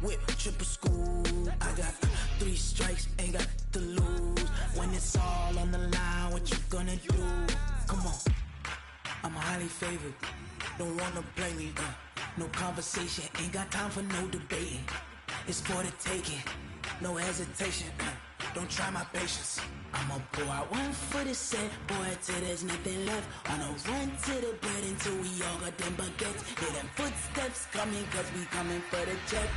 whip, triple school. I got 3 strikes, ain't got to lose. When it's all on the line, what you gonna do? Come on, I'm highly favored. Don't wanna play me, no conversation, ain't got time for no debating. It's for the taking, no hesitation. Don't try my patience. I'ma pour out one for the set, boy, till there's nothing left. On a run to the bread until we all got them baguettes. Hear them footsteps coming, cause we coming for the jet.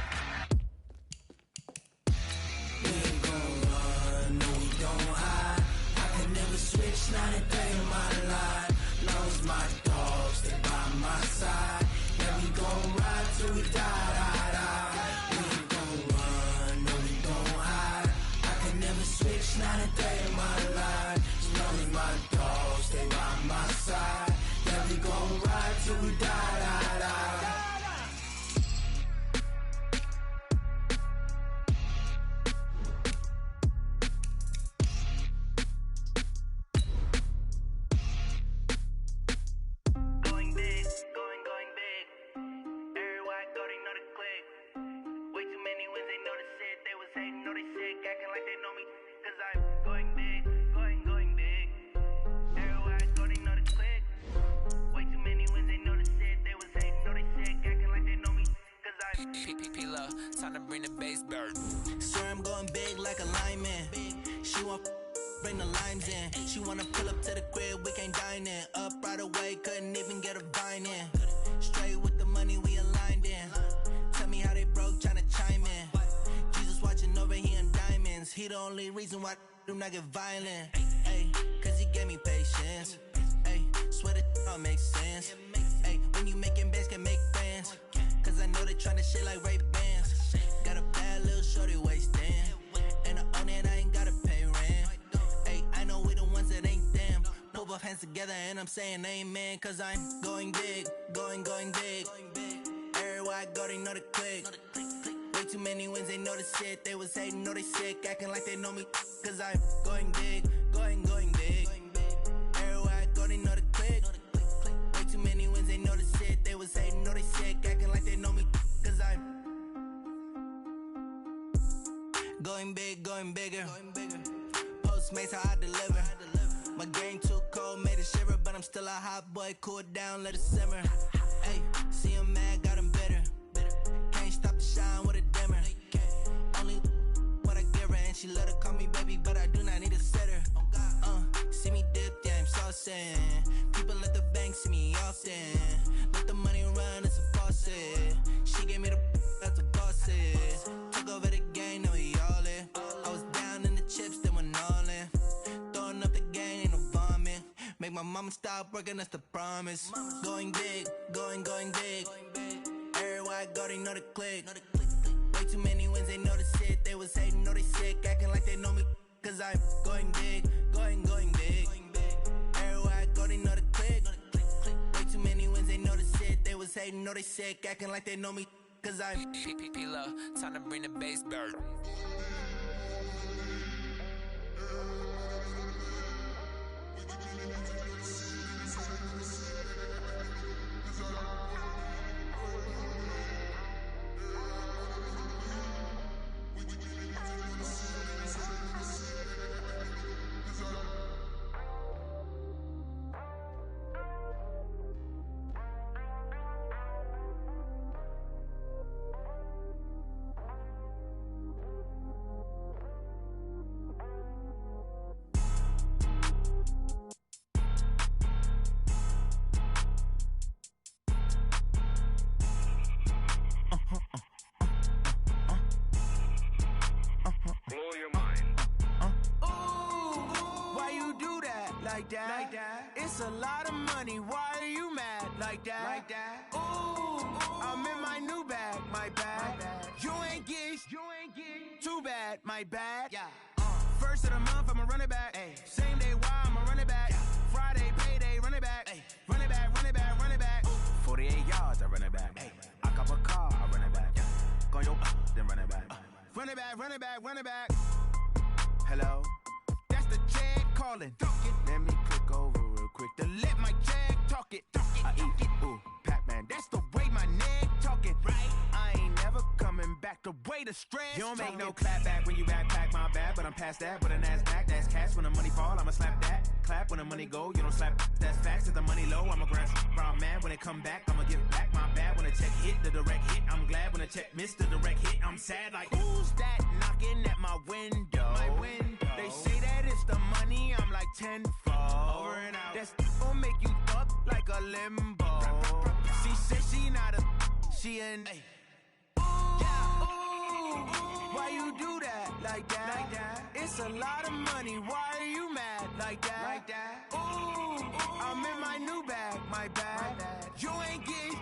We ain't gon' run, no we don't hide. I can never switch, not a day in my life. Long as my dogs stay by my side. Yeah, we gon' ride till we die, die, die. We ain't gon' run, no we don't hide. I can never switch, not a day in my life. As long as my dogs stay by my side. Yeah, we gon' ride till we die, die, die. Time to bring the bass bird. Sir, I'm going big like a lineman. She want bring the limes in. She wanna pull up to the crib, we can't dine in. Up right away, couldn't even get a vine in. Straight with the money, we aligned in. Tell me how they broke, tryna chime in. Jesus watching over, he in diamonds. He the only reason why I do not get violent. Ay, cause he gave me patience. Ay, swear that all makes sense. Ay, when you making bands, can make friends. Cause I know they tryna shit like Ray-Bans. Got a bad little shorty wasting. And I own it, I ain't gotta pay rent. Ay, I know we the ones that ain't them. Put both hands together and I'm saying amen. Cause I'm going big, going big. Everywhere I go, they know the click. Way too many wins, they know the shit. They was hating, know they sick, acting like they know me. Cause I'm going big, going big. Everywhere I go, they know the click. Way too many wins, they know the shit. They was hating, know they sick, acting like they know me. Cause I'm going big, going bigger. Postmates how I deliver. My game too cold, made it shiver. But I'm still a hot boy, cool it down, let it simmer. Hey, see him mad, got him bitter. Can't stop the shine with a dimmer. Only what I give her, and she let her call me baby, but I do not need a sitter. See me dip, yeah, I'm saucing. People at the bank see me often. Let the money run, it's a faucet. She gave me the that's a bosses. Took over the game, now we all in. I was down in the chips, then went all in. Throwing up the game, ain't no vomit. Make my mama stop working, that's the promise. Going big, going big. Everywhere I go, they know the click. Way too many wins, they know the shit. They was hating, know they sick, acting like they know me. Cause I'm going big, going big. Everywhere I go, they know the click. Way too many wins, they know the shit. They was hating, know they sick, acting like they know me. Cause I'm P-P-P-Love, time to bring the bass bird. Like that. It's a lot of money. Why are you mad like that? Like that. Ooh, I'm in my new bag. My bad. You ain't get too bad. My bad. Yeah. First of the month, I'ma run it back. Ay. Same day, why I'ma run it back. Yeah. Friday, payday, run it back. Ay. Run it back, run it back, run it back. Ooh. 48 yards, I run it back. Ay. I cop a car, I run it back. Yeah. Go your then run it back. Run it back, run it back, run it back. Hello? That's the Jag calling. Let me click over real quick. To let my Jag talk it. I eat it. Ooh, Pac-Man. That's the way my neck talking. Right. I ain't never coming back. walked away to stress. You don't make no clap back when you backpack, my bad, but I'm past that. With a NASDAQ, that's cash. When the money fall, I'ma slap that. Clap when the money go, you don't slap. That's facts. If the money low, I'ma grab brown man. When it come back, I'ma give back my bad. When the check hit, the direct hit, I'm glad. When the check missed the direct hit, I'm sad. Like, who's that knocking at my window? They say that it's the money, I'm like tenfold. Over and out. That's gon' make you fuck like a limbo. She said she not a, she an. Why you do that like that? It's a lot of money. Why are you mad like that? Ooh, I'm in my new bag, my bad. You ain't getting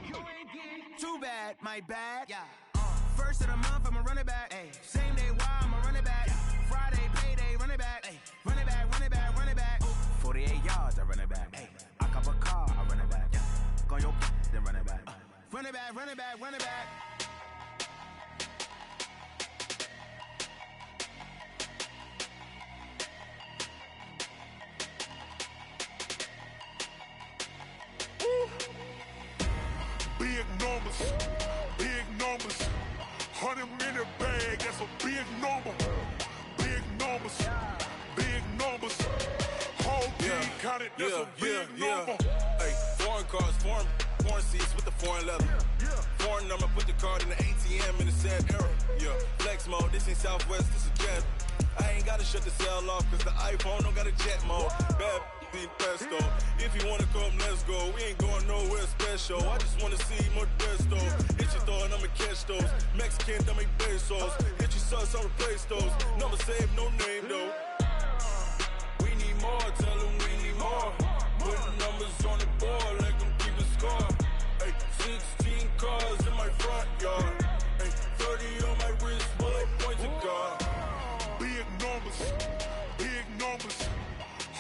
too bad, my bad. First of the month, I'ma run it back. Same day, why I'ma run it back. Friday, payday, run it back. Run it back, run it back, run it back. 48 yards, I run it back. I cop a car, I run it back. Go on your then run it back. Run it back, run it back, run it back. Big numbers, 100-minute bag, that's a big number. Big numbers, whole team counted, that's a big number. Hey, foreign cars, foreign seats with the foreign leather. Foreign number, put the card in the ATM in the sad era. Yeah, flex mode, this ain't Southwest, this is jet. I ain't gotta shut the cell off, cause the iPhone don't got a jet mode. Bad pesto. If you wanna come, let's go. We ain't going nowhere special. I just wanna see Modesto. Hit your throw and I'ma catch those. Mexican, that make pesos. Hit your sus, I'll replace those. Number saved, no name though. We need more, tell them we need more. Putting numbers on the board, let them keep a score. Hey, 16 cars in my front yard. Hey, 30 on my wrist, while I point to God. Big numbers,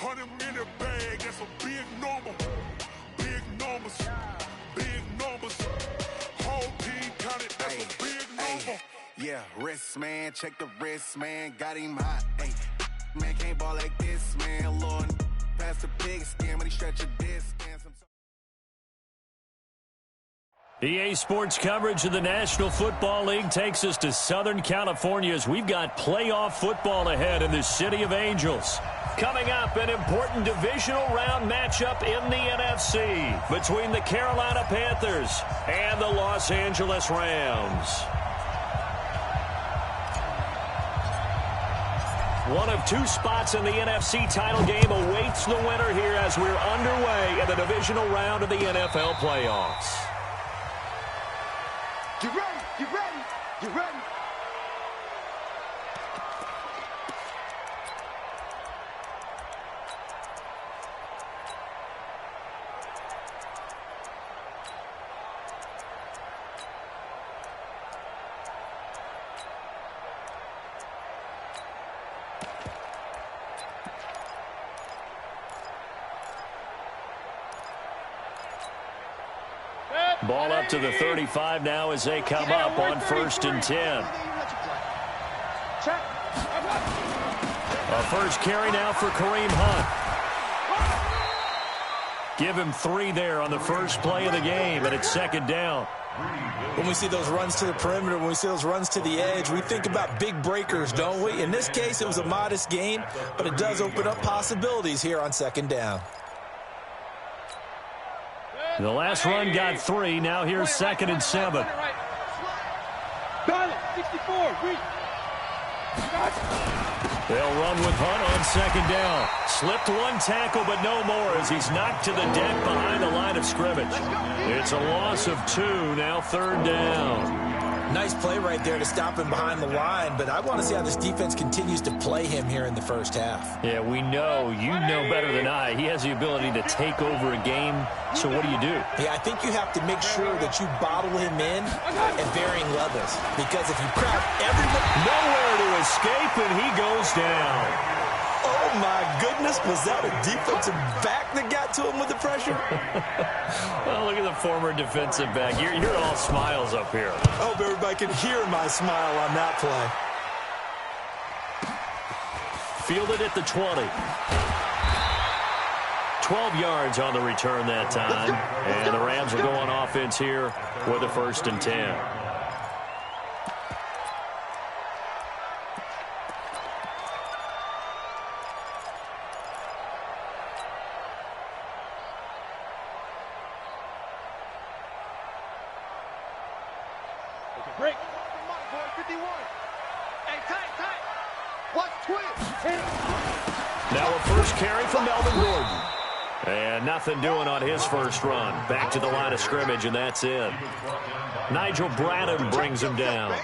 100-minute bag, that's a big number. Big numbers, whole team counted, that's a big number. Yeah, wrist man, check the wrist man, got him hot. Ay, man can't ball like this, man. Lord, past the pig skin when he stretch a disc. EA Sports coverage of the National Football League takes us to Southern California as we've got playoff football ahead in the City of Angels. Coming up, an important divisional round matchup in the NFC between the Carolina Panthers and the Los Angeles Rams. One of two spots in the NFC title game awaits the winner here as we're underway in the divisional round of the NFL playoffs. You ready? You ready? You ready? Ball up to the 35 now as they come up on 1st and 10. A first carry now for Kareem Hunt. Give him 3 there on the first play of the game, and it's 2nd down. When we see those runs to the perimeter, when we see those runs to the edge, we think about big breakers, don't we? In this case, it was a modest gain, but it does open up possibilities here on 2nd down. The last run got 3. Now here's 2nd and 7. They'll run with Hunt on 2nd down. Slipped one tackle, but no more as he's knocked to the deck behind the line of scrimmage. It's a loss of 2. Now 3rd down. Nice play right there to stop him behind the line, but I want to see how this defense continues to play him here in the first half. Yeah, we know. You know better than I. He has the ability to take over a game, so what do? Yeah, I think you have to make sure that you bottle him in at varying levels, because if you crowd everyone... Nowhere to escape, and he goes down. Oh, my goodness. Was that a defensive back that got to him with the pressure? Well, look at the former defensive back. You're all smiles up here. I hope everybody can hear my smile on that play. Fielded at the 20. 12 yards on the return that time. And the Rams will go on offense here with a 1st and 10. Break. 51. Hey, tight. Watch twist. Now a first carry from Melvin Gordon. And nothing doing on his first run. Back to the line of scrimmage, and that's it. Nigel Bradham brings him down.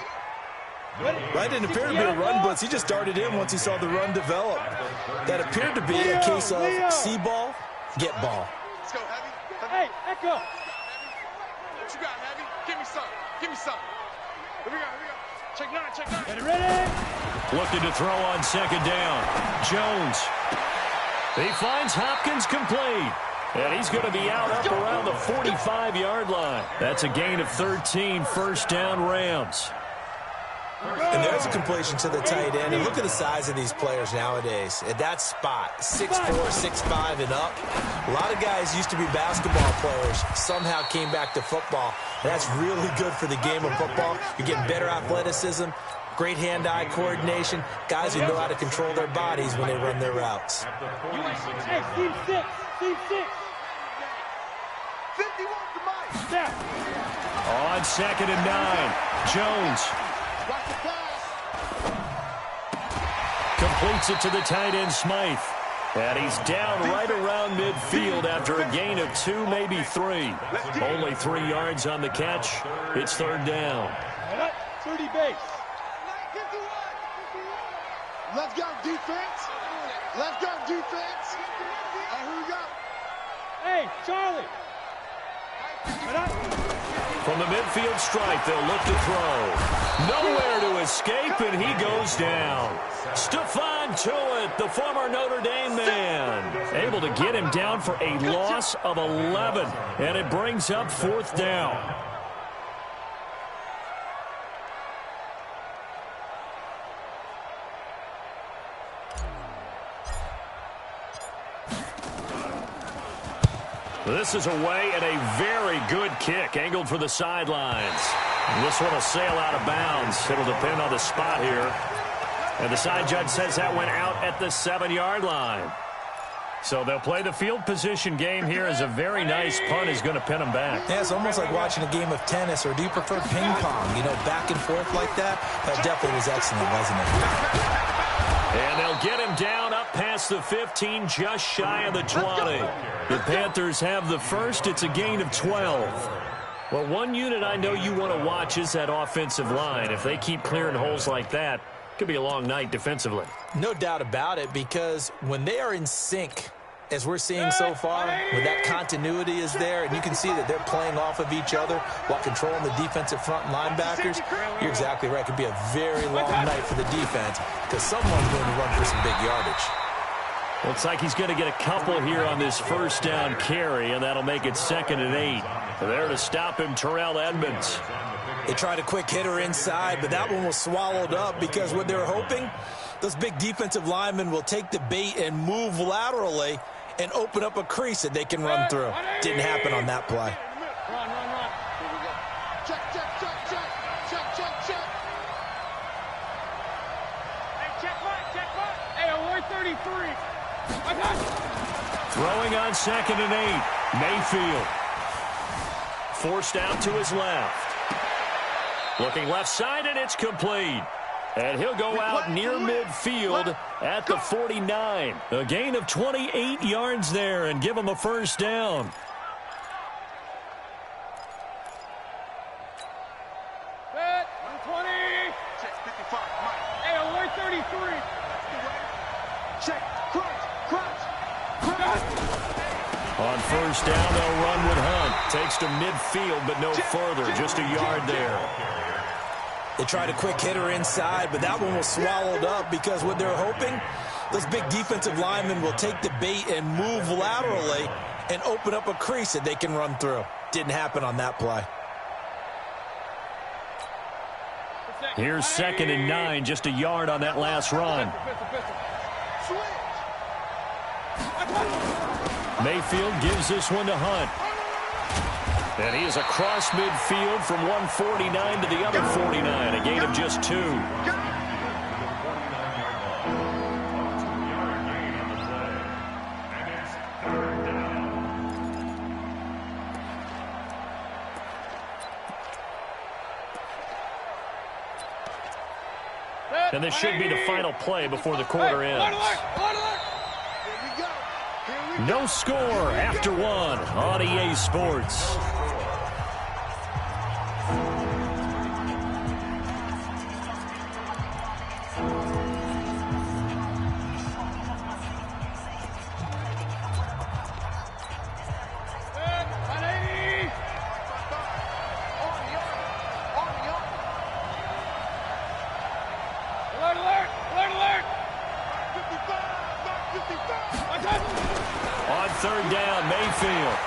That didn't appear to be a run blitz. He just darted in once he saw the run develop. That appeared to be a case of see ball, get ball. Let's go, Heavy. Hey, Echo. What you got, Heavy? Give me some. Here we go. Check nine. Get ready. Looking to throw on second down. Jones. He finds Hopkins complete. And he's going to be out up around the 45-yard line. That's a gain of 13, first down Rams. And there's a completion to the tight end. And look at the size of these players nowadays. At that spot, 6'4", 6'5", and up. A lot of guys used to be basketball players, somehow came back to football. And that's really good for the game of football. You're getting better athleticism, great hand-eye coordination, guys who know how to control their bodies when they run their routes. Hey, team 6. 51 to Mike. Step. On second and 9, Jones. Watch the pass. Completes it to the tight end, Smythe. And he's down right around midfield after a gain of 2, maybe 3. Only 3 yards on the catch. It's third down. 30 base. Let's go, defense. And here we go. Hey, Charlie. From the midfield stripe, they'll look to throw. Nowhere to escape, and he goes down. Stephon Tuitt, the former Notre Dame man, able to get him down for a loss of 11, and it brings up fourth down. This is away and a very good kick, angled for the sidelines. And this one will sail out of bounds. It'll depend on the spot here. And the side judge says that went out at the 7-yard line. So they'll play the field position game here as a very nice punt is going to pin them back. Yeah, it's almost like watching a game of tennis, or do you prefer ping pong? You know, back and forth like that? That definitely was excellent, wasn't it? And they'll get him down up past the 15, just shy of the 20. The Panthers have the first. It's a gain of 12. Well, one unit I know you want to watch is that offensive line. If they keep clearing holes like that, it could be a long night defensively. No doubt about it, because when they are in sync, as we're seeing so far, when that continuity is there, and you can see that they're playing off of each other while controlling the defensive front linebackers, you're exactly right. It could be a very long night for the defense because someone's going to run for some big yardage. Looks like he's going to get a couple here on this first down carry, and that'll make it 2nd and 8. There to stop him, Terrell Edmunds. They tried a quick hitter inside, but that one was swallowed up because what they were hoping, those big defensive linemen will take the bait and move laterally and open up a crease that they can run through. Didn't happen on that play. Run. Here we go. Check. Hey, check mark. Hey, we're 33. I got it. Throwing on 2nd and 8. Mayfield. Forced out to his left. Looking left side, and it's complete. And he'll go out near midfield at the 49. A gain of 28 yards there and give him a first down. Set. 120. Check 55. Hey, we're 33. Check. Crunch. On first down, they'll run with Hunt. Takes to midfield, but no further. Just a yard there. They tried a quick hitter inside, but that one was swallowed up because what they're hoping, those big defensive linemen will take the bait and move laterally and open up a crease that they can run through. Didn't happen on that play. Here's 2nd and 9, just a yard on that last run. Mayfield gives this one to Hunt. And he is across midfield from 149 to the other 49, a gain of just 2. And this should be the final play before the quarter ends. No score after one on EA Sports. On third down, Mayfield.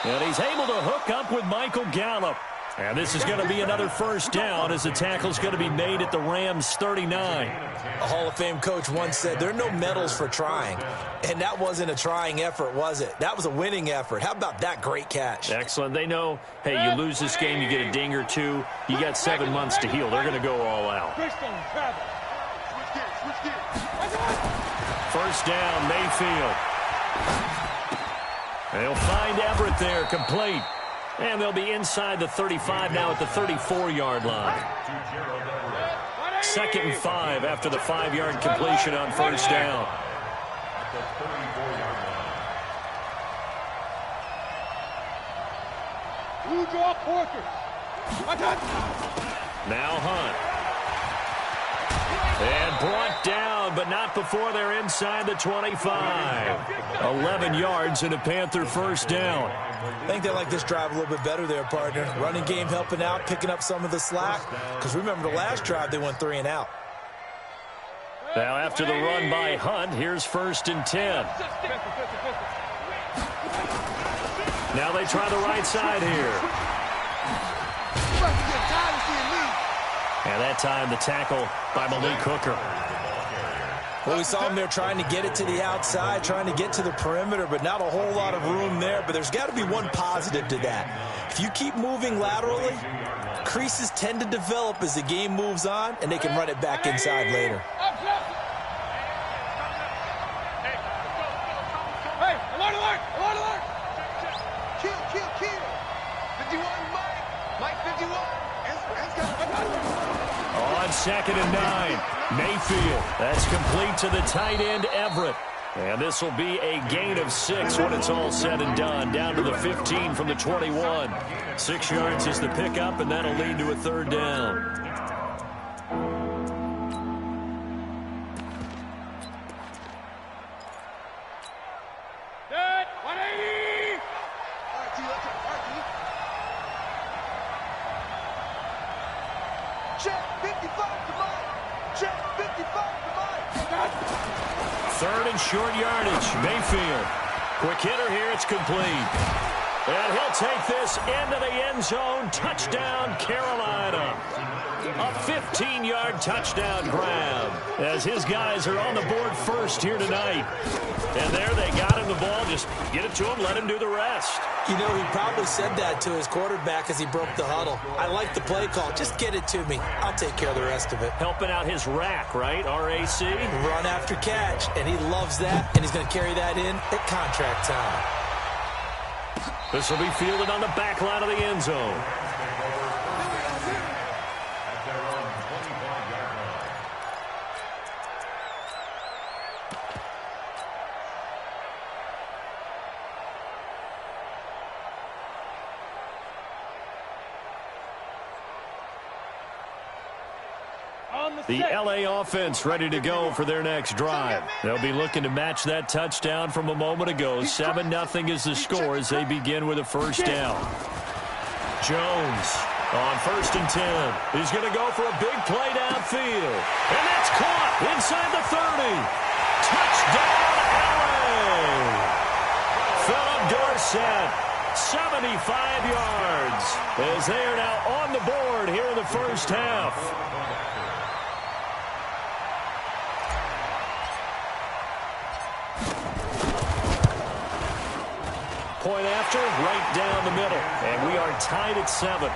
And he's able to hook up with Michael Gallup. And this is going to be another first down as the tackle's going to be made at the Rams' 39. A Hall of Fame coach once said, there are no medals for trying. And that wasn't a trying effort, was it? That was a winning effort. How about that great catch? Excellent. They know, hey, you lose this game, you get a ding or two. You got 7 months to heal. They're going to go all out. First down, Mayfield. They'll find Everett there, complete. And they'll be inside the 35 now at the 34-yard line. 2nd and 5 after the 5-yard completion on first down. Now Hunt. And brought down, but not before they're inside the 25. 11 yards and a Panther first down. I think they like this drive a little bit better there, partner. Running game helping out, picking up some of the slack. Because remember, the last drive, they went 3 and out. Now after the run by Hunt, here's 1st and 10. Now they try the right side here. And that time the tackle by Malik Hooker. Well, we saw him there trying to get it to the outside, trying to get to the perimeter, but not a whole lot of room there. But there's got to be one positive to that. If you keep moving laterally, creases tend to develop as the game moves on, and they can run it back inside later. Hey, alert, alert, alert, alert. Kill, kill, kill. 51, Mike 51. On 2nd and 9, Mayfield. That's complete to the tight end, Everett. And this will be a gain of 6 when it's all said and done. Down to the 15 from the 21. 6 yards is the pickup, and that'll lead to a 3rd down. Dead, 180. Check 55 to Mike. Check 55 to Mike. 3rd and short yardage. Mayfield. Quick hitter here. It's complete. And he'll take this into the end zone. Touchdown, Carolina. A 15-yard touchdown grab as his guys are on the board first here tonight. And there they got him the ball. Just get it to him, let him do the rest. You know, he probably said that to his quarterback as he broke the huddle. I like the play call. Just get it to me. I'll take care of the rest of it. Helping out his rack, right? R-A-C? Run after catch. And he loves that, and he's going to carry that in at contract time. This will be fielded on the back line of the end zone. The LA offense ready to go for their next drive. They'll be looking to match that touchdown from a moment ago. 7-0 is the score as they begin with a first down. Jones on 1st and 10. He's going to go for a big play downfield. And that's caught inside the 30. Touchdown, LA! Philip Dorsett, 75 yards as they are now on the board here in the first half. Point after, right down the middle. And we are tied at 7.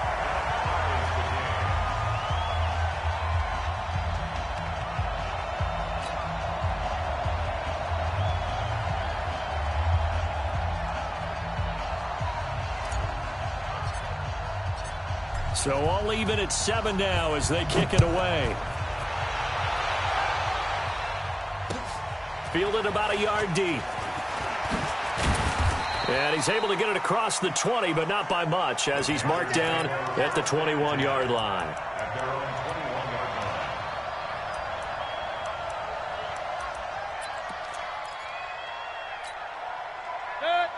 So all even at 7 now as they kick it away. Fielded about a yard deep. And he's able to get it across the 20, but not by much, as he's marked down at the 21-yard line.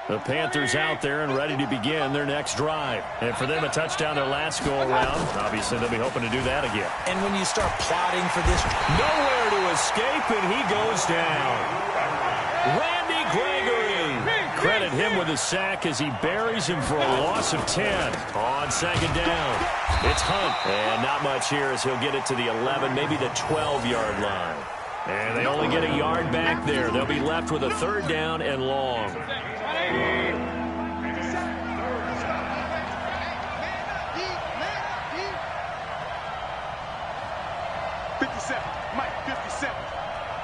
The Panthers out there and ready to begin their next drive. And for them, a touchdown their last go-around. Obviously, they'll be hoping to do that again. And when you start plotting for this, nowhere to escape, and he goes down. Randy Gregory. Credit him with a sack as he buries him for a loss of 10 on second down. It's Hunt, and not much here as he'll get it to the 11, maybe the 12-yard line. And they only get a yard back there. They'll be left with a third down and long. 57, Mike, 57.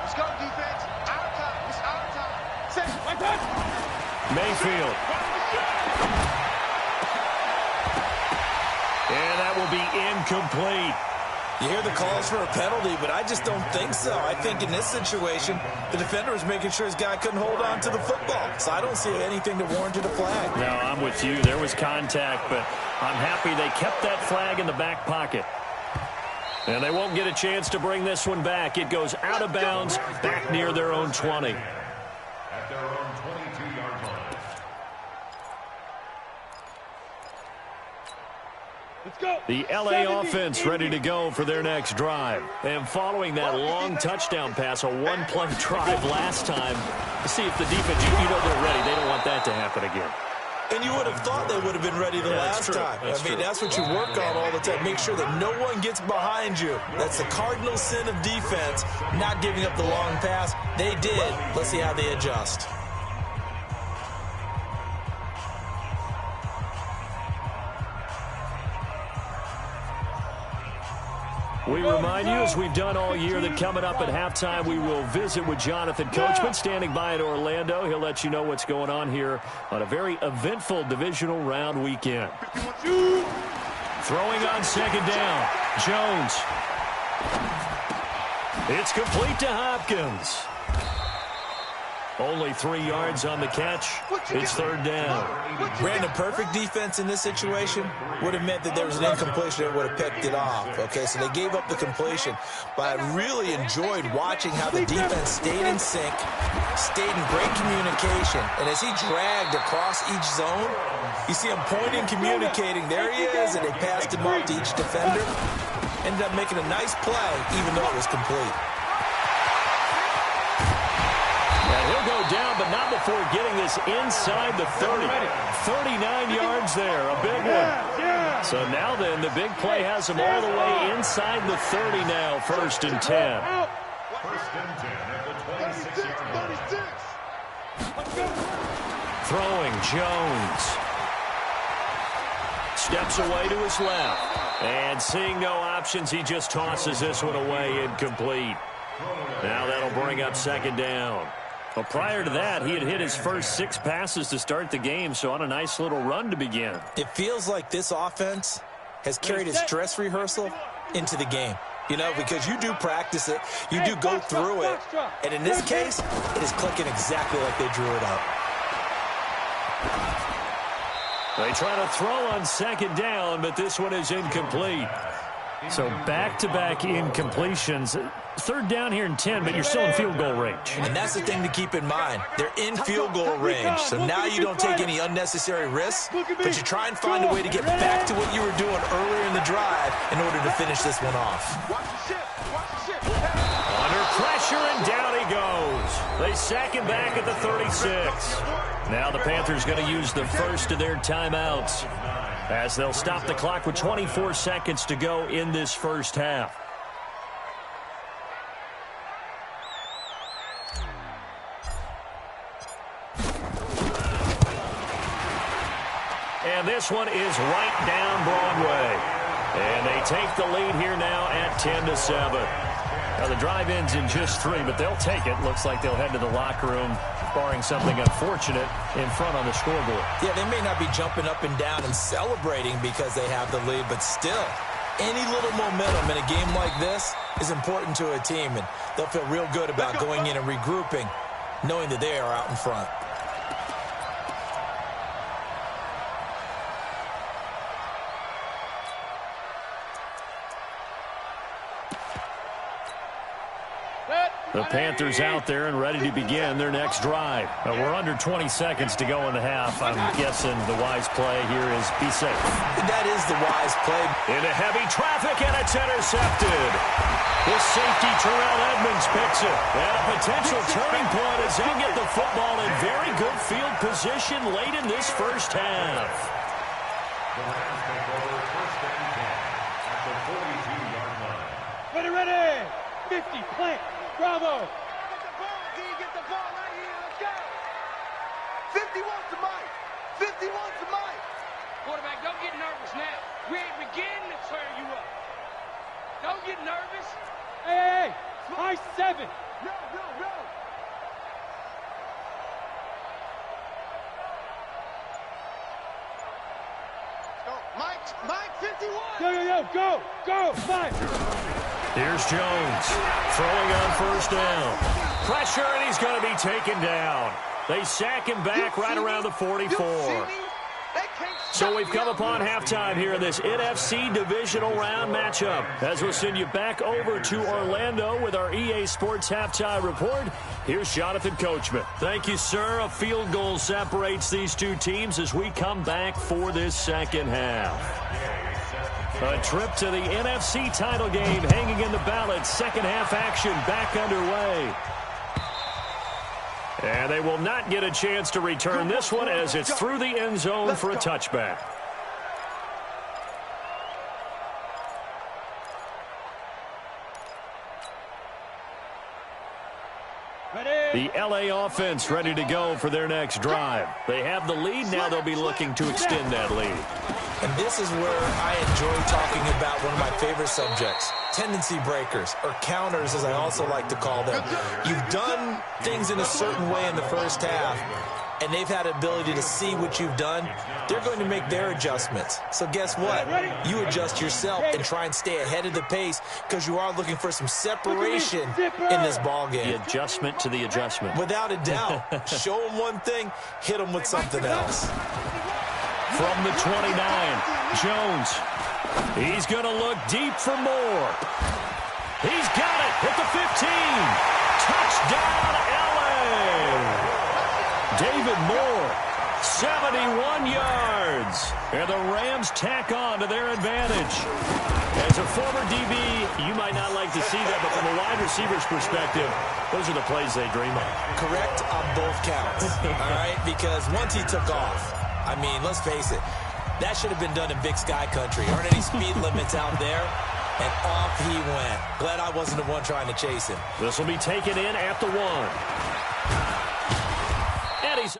Let's go, defense. Our time. It's our time. Set. Like that. Mayfield. And that will be incomplete. You hear the calls for a penalty, but I just don't think so. I think in this situation, the defender was making sure his guy couldn't hold on to the football. So I don't see anything that warranted a flag. No, I'm with you. There was contact, but I'm happy they kept that flag in the back pocket. And they won't get a chance to bring this one back. It goes out of bounds back near their own 20. At their own 22-yard line. Let's go. The LA offense ready to go for their next drive. And following that long touchdown pass, a one-play drive last time, to see if the defense, you know they're ready. They don't want that to happen again. And you would have thought they would have been ready the last time. That's what you work on all the time. Make sure that no one gets behind you. That's the cardinal sin of defense, not giving up the long pass. They did. Let's see how they adjust. We remind you, as we've done all year, that coming up at halftime, we will visit with Jonathan Coachman, standing by in Orlando. He'll let you know what's going on here on a very eventful divisional round weekend. Throwing on second down, Jones. It's complete to Hopkins. Only 3 yards on the catch. It's third down. Brandon, perfect defense in this situation would have meant that there was an incompletion that would have picked it off. Okay, so they gave up the completion. But I really enjoyed watching how the defense stayed in sync, stayed in great communication. And as he dragged across each zone, you see him pointing, communicating. There he is, and they passed him up to each defender. Ended up making a nice play, even though it was complete. He'll go down, but not before getting this inside the 30. 39 yards there, a big one. So now then, the big play has him all the way inside the 30 now, 1st and 10. First and 10 at the 26-yard line. Throwing, Jones. Steps away to his left. And seeing no options, he just tosses this one away, incomplete. Now that'll bring up second down. Well, prior to that, he had hit his first 6 passes to start the game, so on a nice little run to begin. It feels like this offense has carried its dress rehearsal into the game. You know, because you do practice it, you do go through it, and in this case, it is clicking exactly like they drew it up. They try to throw on second down, but this one is incomplete. So back-to-back incompletions. Third down here in 10, but you're still in field goal range. And that's the thing to keep in mind. They're in field goal range. So now you don't take any unnecessary risks, but you try and find a way to get back to what you were doing earlier in the drive in order to finish this one off. Under pressure, and down he goes. They sack him back at the 36. Now the Panthers going to use the first of their timeouts, as they'll stop the clock with 24 seconds to go in this first half. And this one is right down Broadway. And they take the lead here now at 10-7. Now the drive ends in just 3, but they'll take it. Looks like they'll head to the locker room, barring something unfortunate in front on the scoreboard. Yeah, they may not be jumping up and down and celebrating because they have the lead, but still, Any little momentum in a game like this is important to a team, and they'll feel real good about going in and regrouping, knowing that they are out in front. The Panthers out there and ready to begin their next drive. We're under 20 seconds to go in the half. I'm guessing the wise play here is be safe. That is the wise play. Into heavy traffic, and it's intercepted. The safety, Terrell Edmonds, picks it. And a potential turning point as they get the football in very good field position late in this first half. The Rams take over first and 10 at the 42-yard line. Ready, 50, plant. Bravo! Get the ball, D. Get the ball right here. Let's go. 51 to Mike. 51 to Mike. Quarterback, don't get nervous now. We ain't beginning to turn you up. Don't get nervous. Hey, high 7. No. Go, Mike, 51. Go, 5. Here's Jones throwing on first down. Pressure, and he's going to be taken down. They sack him back right around the 44. So we've come upon halftime here in this NFC divisional round matchup. As we'll send you back over to Orlando with our EA Sports halftime report, here's Jonathan Coachman. Thank you, sir. A field goal separates these two teams as we come back for this second half. A trip to the NFC title game hanging in the balance. Second half action back underway. And they will not get a chance to return this one as it's through the end zone for a touchback. The LA offense ready to go for their next drive. They have the lead. Now they'll be looking to extend that lead. And this is where I enjoy talking about one of my favorite subjects, tendency breakers, or counters as I also like to call them. You've done things in a certain way in the first half, and they've had ability to see what you've done. They're going to make their adjustments. So guess what? You adjust yourself and try and stay ahead of the pace because you are looking for some separation in this ball game. The adjustment to the adjustment. Without a doubt. Show them one thing, hit them with something else. From the 29, Jones. He's going to look deep for more. He's got it at the 15. Touchdown, LA. David Moore, 71 yards. And the Rams tack on to their advantage. As a former DB, you might not like to see that, but from a wide receiver's perspective, those are the plays they dream of. Correct on both counts, all right? Because once he took off, I mean, let's face it, that should have been done in Big Sky country. Aren't any speed limits out there? And off he went. Glad I wasn't the one trying to chase him. This will be taken in at the 1. And he's...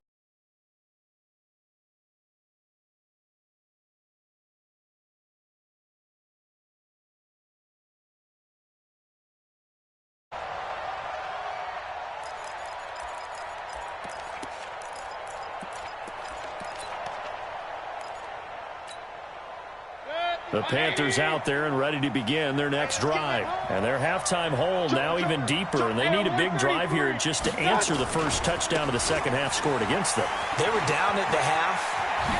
The Panthers out there and ready to begin their next drive. And their halftime hole now even deeper, and they need a big drive here just to answer the first touchdown of the second half scored against them. They were down at the half.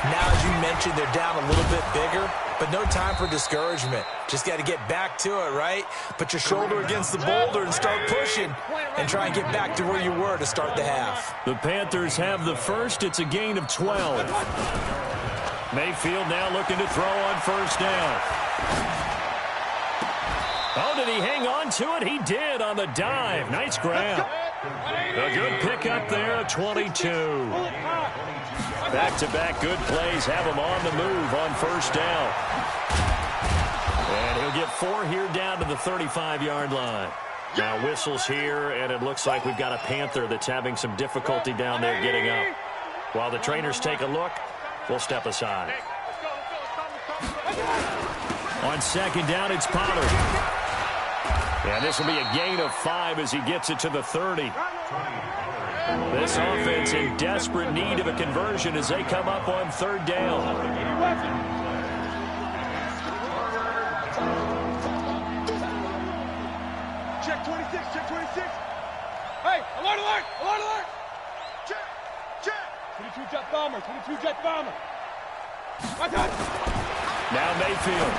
Now, as you mentioned, they're down a little bit bigger, but no time for discouragement. Just got to get back to it, right? Put your shoulder against the boulder and start pushing and try and get back to where you were to start the half. The Panthers have the first. It's a gain of 12. Mayfield now looking to throw on first down. Oh, did he hang on to it? He did on the dive. Nice grab. A good pickup there, a 22. Back-to-back good plays have him on the move on first down. And he'll get 4 here down to the 35-yard line. Now whistles here, and it looks like we've got a Panther that's having some difficulty down there getting up. While the trainers take a look, we'll step aside. On second down, it's Pollard. And this will be a gain of 5 as he gets it to the 30. This offense in desperate need of a conversion as they come up on third down. check 26, check 26. Hey, alert, alert, alert, alert. Check, check. 22 jet bomber, 22 jet bomber. My God. Now Mayfield.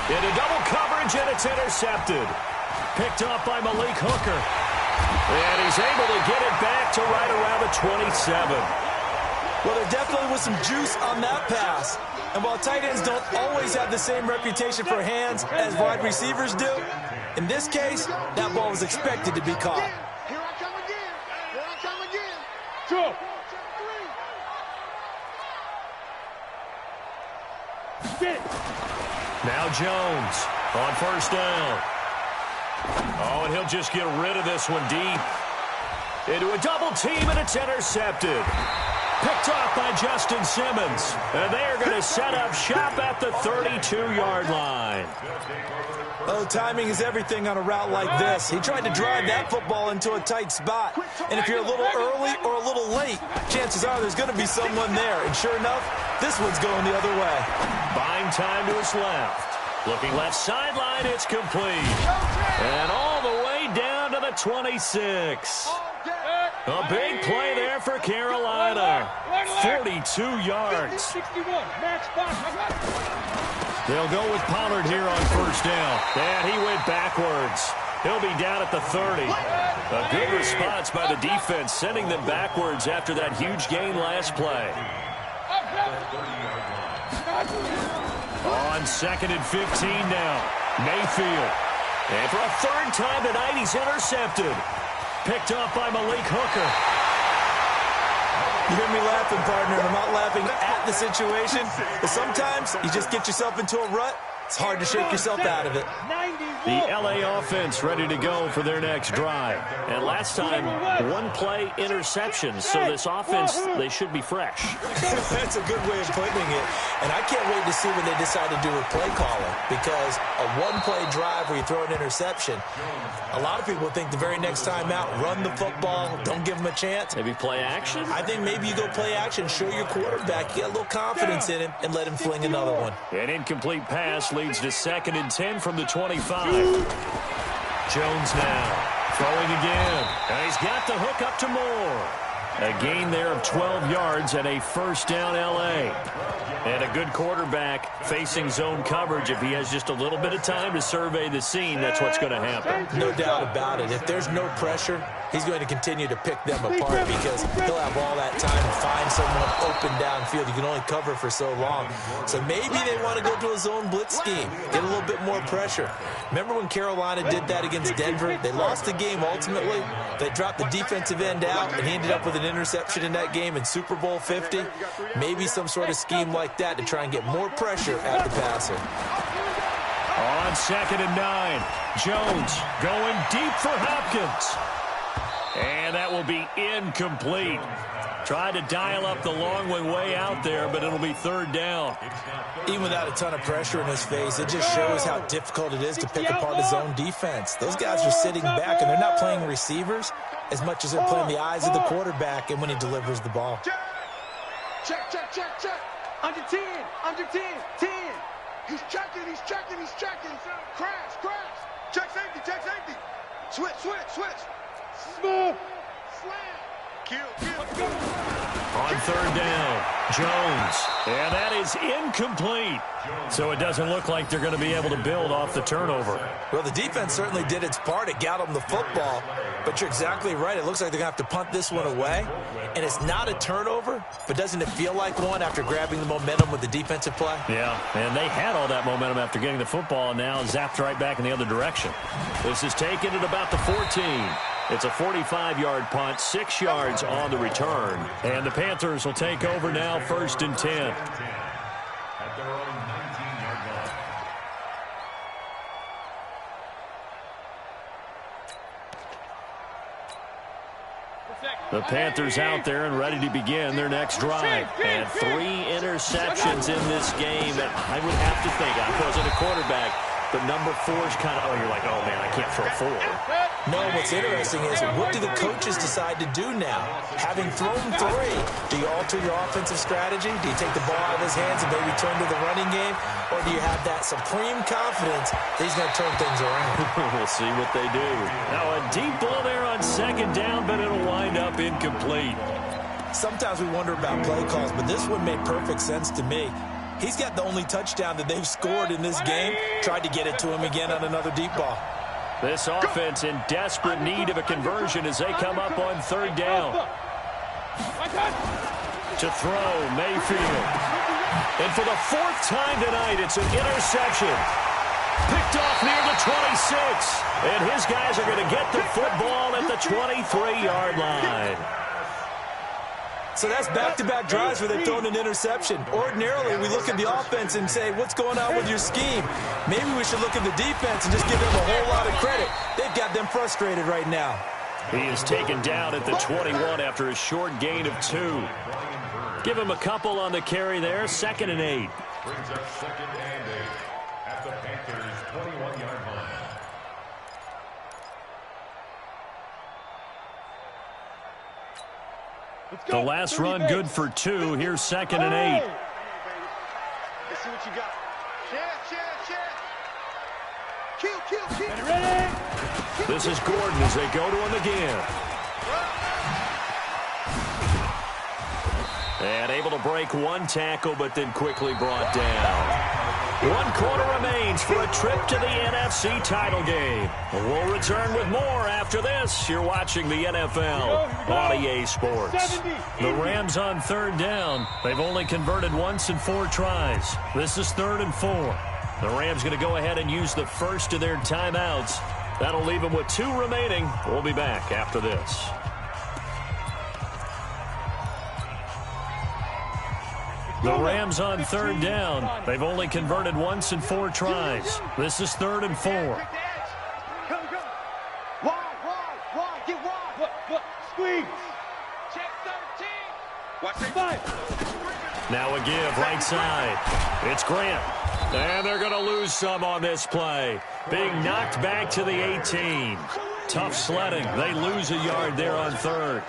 Into double coverage, and it's intercepted. Picked off by Malik Hooker. And he's able to get it back to right around the 27. Well, there definitely was some juice on that pass. And while tight ends don't always have the same reputation for hands as wide receivers do, in this case, that ball was expected to be caught. Here I come again. Here I come again. Two. Get it. Now Jones on first down. Oh, and he'll just get rid of this one deep. Into a double team, and it's intercepted. Picked off by Justin Simmons. And they are going to set up shop at the 32-yard line. Oh, timing is everything on a route like this. He tried to drive that football into a tight spot. And if you're a little early or a little late, chances are there's going to be someone there. And sure enough, this one's going the other way. Buying time to his left. Looking left sideline, it's complete. And all the way down to the 26. A big play there for Carolina. 42 yards. 61, max box. They'll go with Pollard here on first down. And he went backwards. He'll be down at the 30. A good response by the defense, sending them backwards after that huge gain last play. On 2nd and 15 now. Mayfield. And for a third time tonight, he's intercepted. Picked off by Malik Hooker. You hear me laughing, partner, and I'm not laughing at the situation. But sometimes you just get yourself into a rut. It's hard to shake yourself out of it. The LA offense ready to go for their next drive. And last time, one-play interception. So this offense, they should be fresh. That's a good way of putting it. And I can't wait to see what they decide to do with play calling. Because a one-play drive where you throw an interception, a lot of people think the very next time out, run the football, don't give them a chance. Maybe play action? I think maybe you go play action, show your quarterback, you get a little confidence in him, and let him fling another one. An incomplete pass leads to 2nd and 10 from the 25. Jones now throwing again. And he's got the hook up to Moore. A gain there of 12 yards and a first down L.A. And a good quarterback facing zone coverage. If he has just a little bit of time to survey the scene, that's what's going to happen. No doubt about it. If there's no pressure, he's going to continue to pick them apart because he'll have all that time to find someone open downfield. You can only cover for so long. So maybe they want to go to a zone blitz scheme, get a little bit more pressure. Remember when Carolina did that against Denver? They lost the game ultimately. They dropped the defensive end out, and he ended up with an interception in that game in Super Bowl 50. Maybe some sort of scheme like that to try and get more pressure at the passer. On 2nd and 9, Jones going deep for Hopkins. And that will be incomplete. Tried to dial up the long way out there, but it'll be 3rd down. Even without a ton of pressure in his face, it just shows how difficult it is to pick apart his own defense. Those guys are sitting back, and they're not playing receivers as much as they're playing the eyes of the quarterback and when he delivers the ball. Check, check, check, check. Under 10, under 10, 10. He's checking, he's checking, he's checking. Crash, crash. Check safety, check safety. Switch, switch, switch. Smooth. Slam. Kill. On 3rd down, Jones. And that is incomplete. So it doesn't look like they're going to be able to build off the turnover. Well, the defense certainly did its part. It got them the football. But you're exactly right. It looks like they're going to have to punt this one away. And it's not a turnover, but doesn't it feel like one after grabbing the momentum with the defensive play? Yeah, and they had all that momentum after getting the football, and now zapped right back in the other direction. This is taken at about the 14. It's a 45-yard punt, 6 yards on the return. And the Panthers will take over now, 1st and 10. At their own 19-yard line. The Panthers out there and ready to begin their next drive. And 3 interceptions in this game. And I would have to think, I wasn't a quarterback, but number 4 is kind of, you're like, oh, man, I can't throw 4. No, what's interesting is what do the coaches decide to do now? Having thrown 3, do you alter your offensive strategy? Do you take the ball out of his hands and maybe turn to the running game? Or do you have that supreme confidence that he's going to turn things around? We'll see what they do. Now a deep ball there on 2nd down, but it'll wind up incomplete. Sometimes we wonder about play calls, but this one made perfect sense to me. He's got the only touchdown that they've scored in this game. Tried to get it to him again on another deep ball. This offense in desperate need of a conversion as they come up on 3rd down. To throw, Mayfield. And for the 4th time tonight, it's an interception. Picked off near the 26. And his guys are going to get the football at the 23-yard line. So that's back-to-back drives where they've thrown an interception. Ordinarily, we look at the offense and say, what's going on with your scheme? Maybe we should look at the defense and just give them a whole lot of credit. They've got them frustrated right now. He is taken down at the 21 after a short gain of 2. Give him a couple on the carry there. 2nd and 8. Brings up 2nd and 8 at the Panthers' 21-yard line. The last run good for 2. Here's 2nd and 8. Let's see what you got. Kill. Ready? This is Gordon as they go to him again. And able to break 1 tackle, but then quickly brought down. 1 quarter remains for a trip to the NFC title game. We'll return with more after this. You're watching the NFL on EA Sports. The Rams on 3rd down. They've only converted once in 4 tries. This is 3rd and 4. The Rams going to go ahead and use the first of their timeouts. That'll leave them with 2 remaining. We'll be back after this. The Rams on 3rd down. They've only converted once in 4 tries. This is 3rd and 4. Go. Wide. Get wide. Squeeze. Check 13. Watch it. 5. Now a give right side. It's Grant. And they're going to lose some on this play. Being knocked back to the 18. Tough sledding. They lose a yard there on 3rd.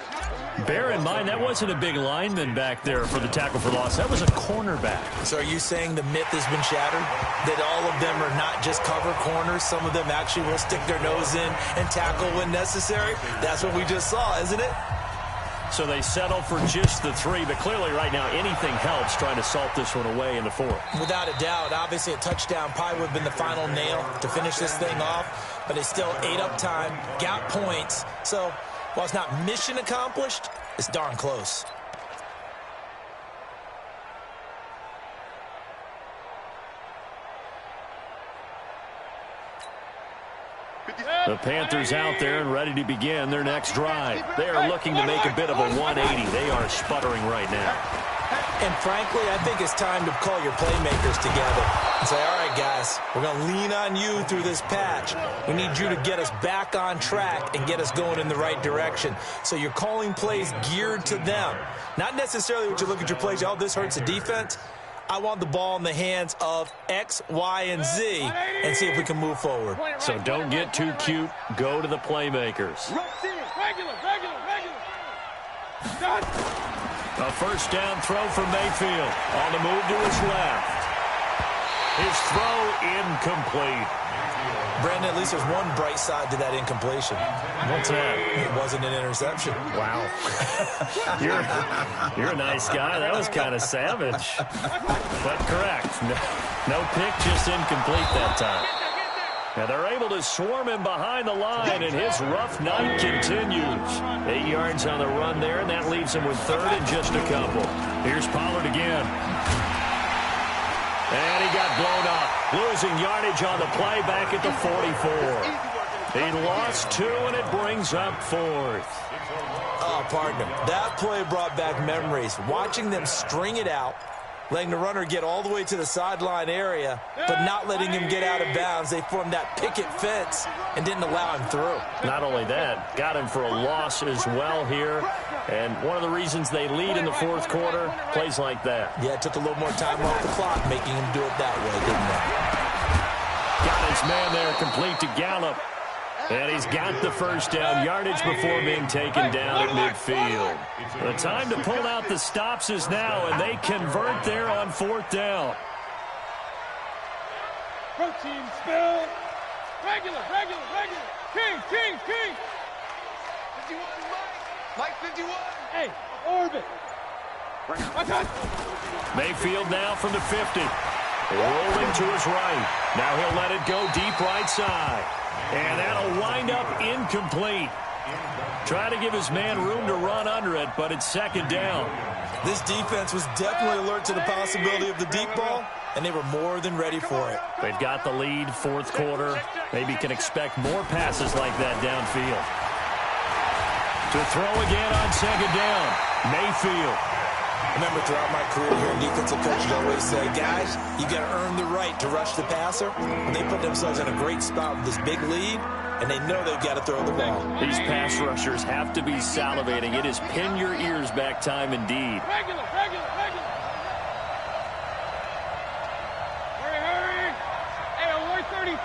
Bear in mind, that wasn't a big lineman back there for the tackle for loss. That was a cornerback. So are you saying the myth has been shattered? That all of them are not just cover corners? Some of them actually will stick their nose in and tackle when necessary? That's what we just saw, isn't it? So they settle for just the 3, but clearly right now anything helps trying to salt this one away in the 4th. Without a doubt, obviously a touchdown probably would have been the final nail to finish this thing off, but it's still ate up time, got points. So while it's not mission accomplished, it's darn close. The Panthers out there and ready to begin their next drive. They are looking to make a bit of a 180. They are sputtering right now. And frankly, I think it's time to call your playmakers together and say, all right, guys, we're going to lean on you through this patch. We need you to get us back on track and get us going in the right direction. So you're calling plays geared to them. Not necessarily what you look at your plays, oh, this hurts the defense. I want the ball in the hands of X, Y, and Z and see if we can move forward. So don't get too cute. Go to the playmakers. Regular. A first down throw for Mayfield. On the move to his left. His throw incomplete. Brandon, at least there's one bright side to that incompletion. What's that? It wasn't an interception. Wow. You're a nice guy. That was kind of savage. But correct. No pick, just incomplete that time. Now they're able to swarm him behind the line, and his rough night continues. 8 yards on the run there, and that leaves him with 3rd and just a couple. Here's Pollard again. And he got blown up. Losing yardage on the play back at the 44. He lost 2, and it brings up 4th. Oh, partner, that play brought back memories. Watching them string it out, letting the runner get all the way to the sideline area, but not letting him get out of bounds. They formed that picket fence and didn't allow him through. Not only that, got him for a loss as well here. And one of the reasons they lead in the 4th quarter, plays like that. Yeah, it took a little more time off the clock, making him do it that way, didn't it? Got his man there complete to Gallup. And he's got the first down yardage before being taken down at midfield. The time to pull out the stops is now, and they convert there on 4th down. Protein spill. Regular. King. 51, Mike 51. Hey, orbit. Mayfield now from the 50. Rolling to his right. Now he'll let it go deep right side. And that'll wind up incomplete. Try to give his man room to run under it, but it's 2nd down. This defense was definitely alert to the possibility of the deep ball, and they were more than ready for it. They've got the lead, 4th quarter. Maybe can expect more passes like that downfield. To throw again on 2nd down. Mayfield. Remember, throughout my career here, defensive coaches always say, guys, you got to earn the right to rush the passer. And they put themselves in a great spot with this big lead, and they know they've got to throw the ball. These pass rushers have to be salivating. It is pin your ears back time indeed. Regular. Hurry. Hey, alert 33.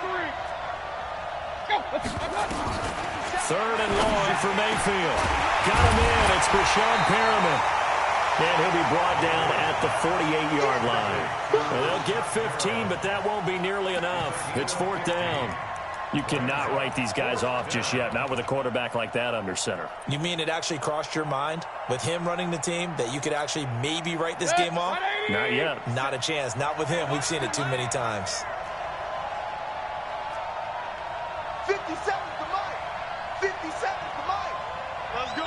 Go. 3rd and long for Mayfield. Got him in. It's Breshad Perriman. And he'll be brought down at the 48-yard line. Well, they'll get 15, but that won't be nearly enough. It's 4th down. You cannot write these guys off just yet, not with a quarterback like that under center. You mean it actually crossed your mind with him running the team that you could actually maybe write this game off? Not yet. Not a chance. Not with him. We've seen it too many times. 57 to Mike. 57 to Mike. Let's go.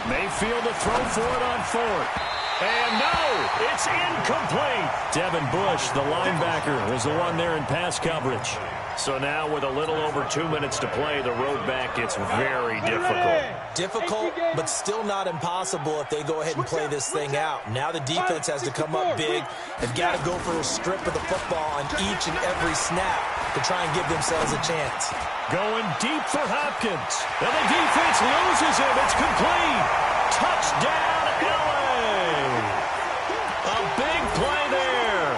Mayfield to throw for it on 4th. And no, it's incomplete. Devin Bush, the linebacker, was the one there in pass coverage. So now with a little over 2 minutes to play, the road back gets very difficult. Difficult, but still not impossible if they go ahead and play this thing out. Now the defense has to come up big. They've got to go for a strip of the football on each and every snap to try and give themselves a chance. Going deep for Hopkins. And the defense loses him. It's complete. Touchdown, LA. A big play there.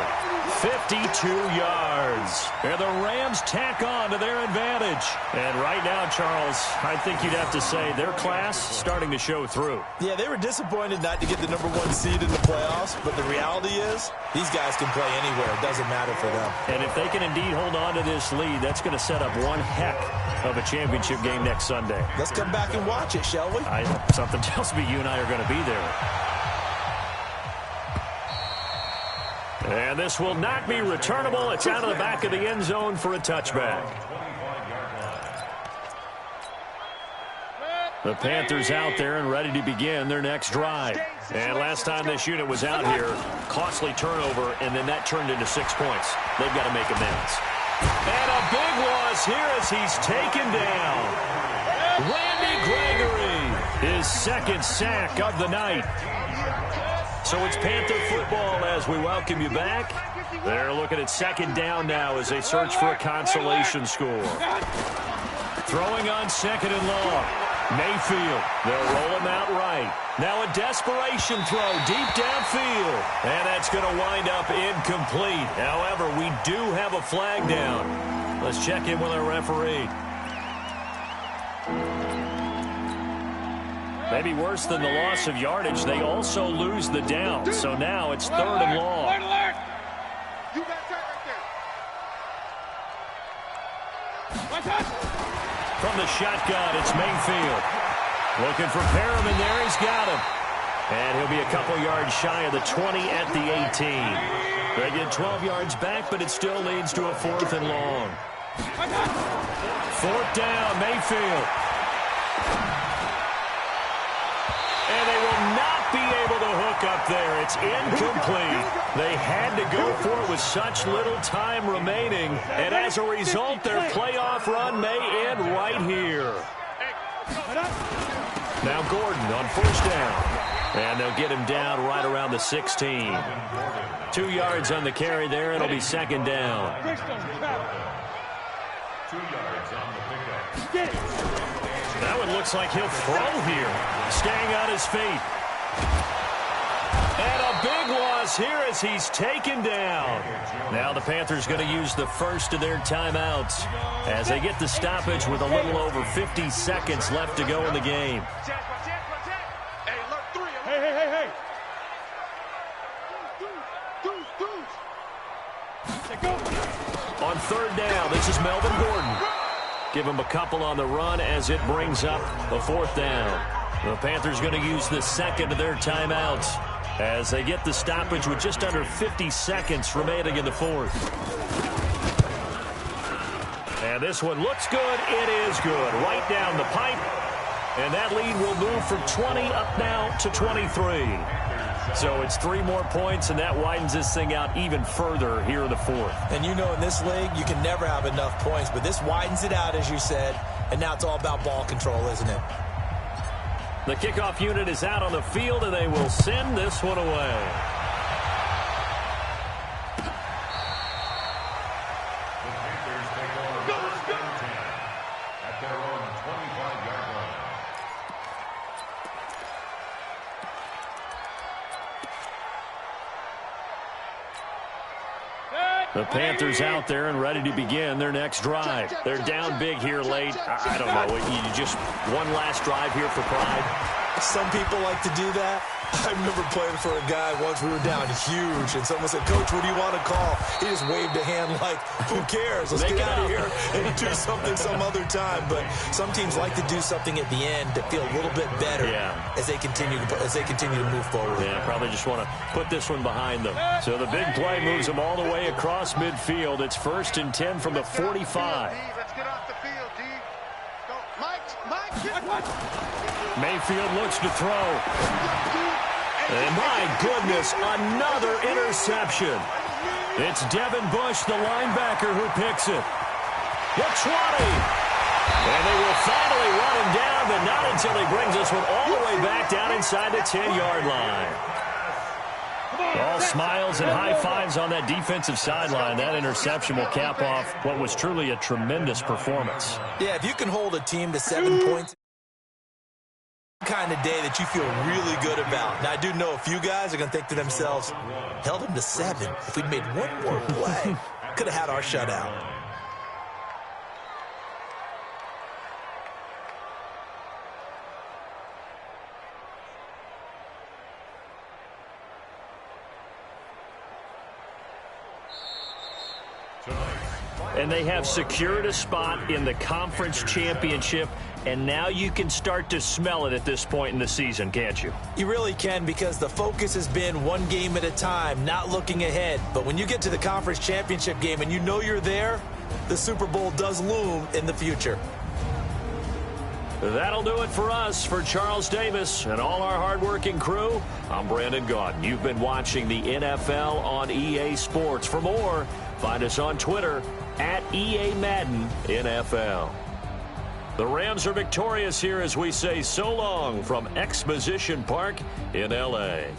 52 yards. And the Rams tack on to their advantage. And right now, Charles, I think you'd have to say their class starting to show through. Yeah, they were disappointed not to get the #1 seed in the playoffs, but the reality is these guys can play anywhere. It doesn't matter for them. And if they can indeed hold on to this lead, that's going to set up one heck of a championship game next Sunday. Let's come back and watch it, shall we? Something tells me you and I are going to be there. And this will not be returnable. It's out of the back of the end zone for a touchback. The Panthers out there and ready to begin their next drive. And last time this unit was out here, costly turnover, and then that turned into 6 points. They've got to make amends. And a big loss here as he's taken down. Randy Gregory, his 2nd sack of the night. So it's Panther football as we welcome you back. They're looking at 2nd down now as they search for a consolation score. Throwing on 2nd and long. Mayfield, they'll roll him out right. Now a desperation throw deep downfield. And that's going to wind up incomplete. However, we do have a flag down. Let's check in with our referee. Maybe worse than the loss of yardage, they also lose the down. So now it's 3rd and long. You got that right there. From the shotgun, it's Mayfield. Looking for Perriman there. He's got him. And he'll be a couple yards shy of the 20 at the 18. They get 12 yards back, but it still leads to a 4th and long. 4th down, Mayfield. And they will not be able to hook up there. It's incomplete. They had to go for it with such little time remaining. And as a result, their playoff run may end right here. Now Gordon on 1st down. And they'll get him down right around the 16. 2 yards on the carry there. It'll be 2nd down. 2 yards on the pickup. That one looks like he'll throw here. Staying on his feet. And a big loss Davis here as he's taken down. Now the Panthers going to use the first of their timeouts as they get the stoppage with a little over 50 seconds left to go in the game. Hey. On third down, this is Melvin Gordon. Give him a couple on the run as it brings up the fourth down. The Panthers going to use the second of their timeouts as they get the stoppage with just under 50 seconds remaining in the fourth. And this one looks good. It is good. Right down the pipe. And that lead will move from 20 up now to 23. So it's 3 more points, and that widens this thing out even further here in the fourth. And you know in this league, you can never have enough points, but this widens it out, as you said, and now it's all about ball control, isn't it? The kickoff unit is out on the field, and they will send this one away. The Panthers take over first and 10 at their own 25-yard line. The Panthers out there and ready to begin their next drive. They're down big here late. I don't know. You just one last drive here for pride. Some people like to do that. I remember playing for a guy once. We were down huge, and someone said, "Coach, what do you want to call?" He just waved a hand like, "Who cares? Let's get out of here and do something some other time." But some teams like to do something at the end to feel a little bit better as they continue to move forward. Yeah, probably just want to put this one behind them. So the big play moves them all the way across midfield. It's 1st and 10 from the 45. Let's get off the field, D. Go. Mike, Mayfield looks to throw. And my goodness, another interception. It's Devin Bush, the linebacker, who picks it. The 20. And they will finally run him down, but not until he brings this one all the way back down inside the 10-yard line. All smiles and high fives on that defensive sideline. That interception will cap off what was truly a tremendous performance. Yeah, if you can hold a team to 7 points, kind of day that you feel really good about. Now, I do know a few guys are going to think to themselves, held him to 7. If we'd made one more play, could have had our shutout. And they have secured a spot in the conference championship, and now you can start to smell it at this point in the season, can't you? You really can, because the focus has been one game at a time, not looking ahead. But when you get to the conference championship game and you know you're there, the Super Bowl does loom in the future. That'll do it for us. For Charles Davis and all our hardworking crew, I'm Brandon Gaudin. You've been watching the NFL on EA Sports. For more, find us on Twitter at EA Madden NFL. The Rams are victorious here as we say so long from Exposition Park in L.A.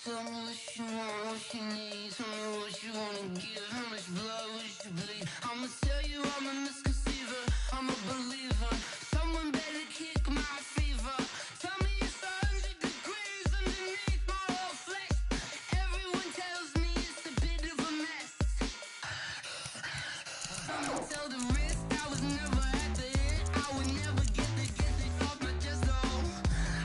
Tell me what you want, what you need. Tell me what you wanna give. How much blood would you bleed? I'ma tell you I'm a misconceiver. I'm a believer. Someone better kick my fever. Tell me it's 100 degrees underneath my whole flesh. Everyone tells me it's a bit of a mess. I'ma tell the risk I was never at the end. I would never get the off my chest though.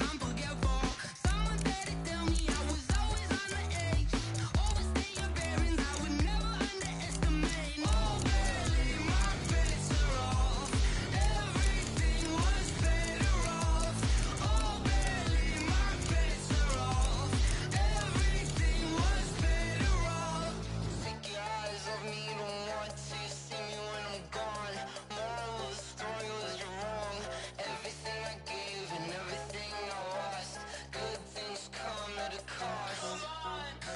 I'm forgetful. Someone better tell me I was always on the edge. Overstay your bearings, I would never underestimate. Oh, barely my bets are off. Everything was better off. Oh, barely my bets are off. Everything was better off. Take your eyes off me, don't want to see me when I'm gone. Moral of the story was you're wrong. Everything I gave and everything I lost. Good things come at a cost.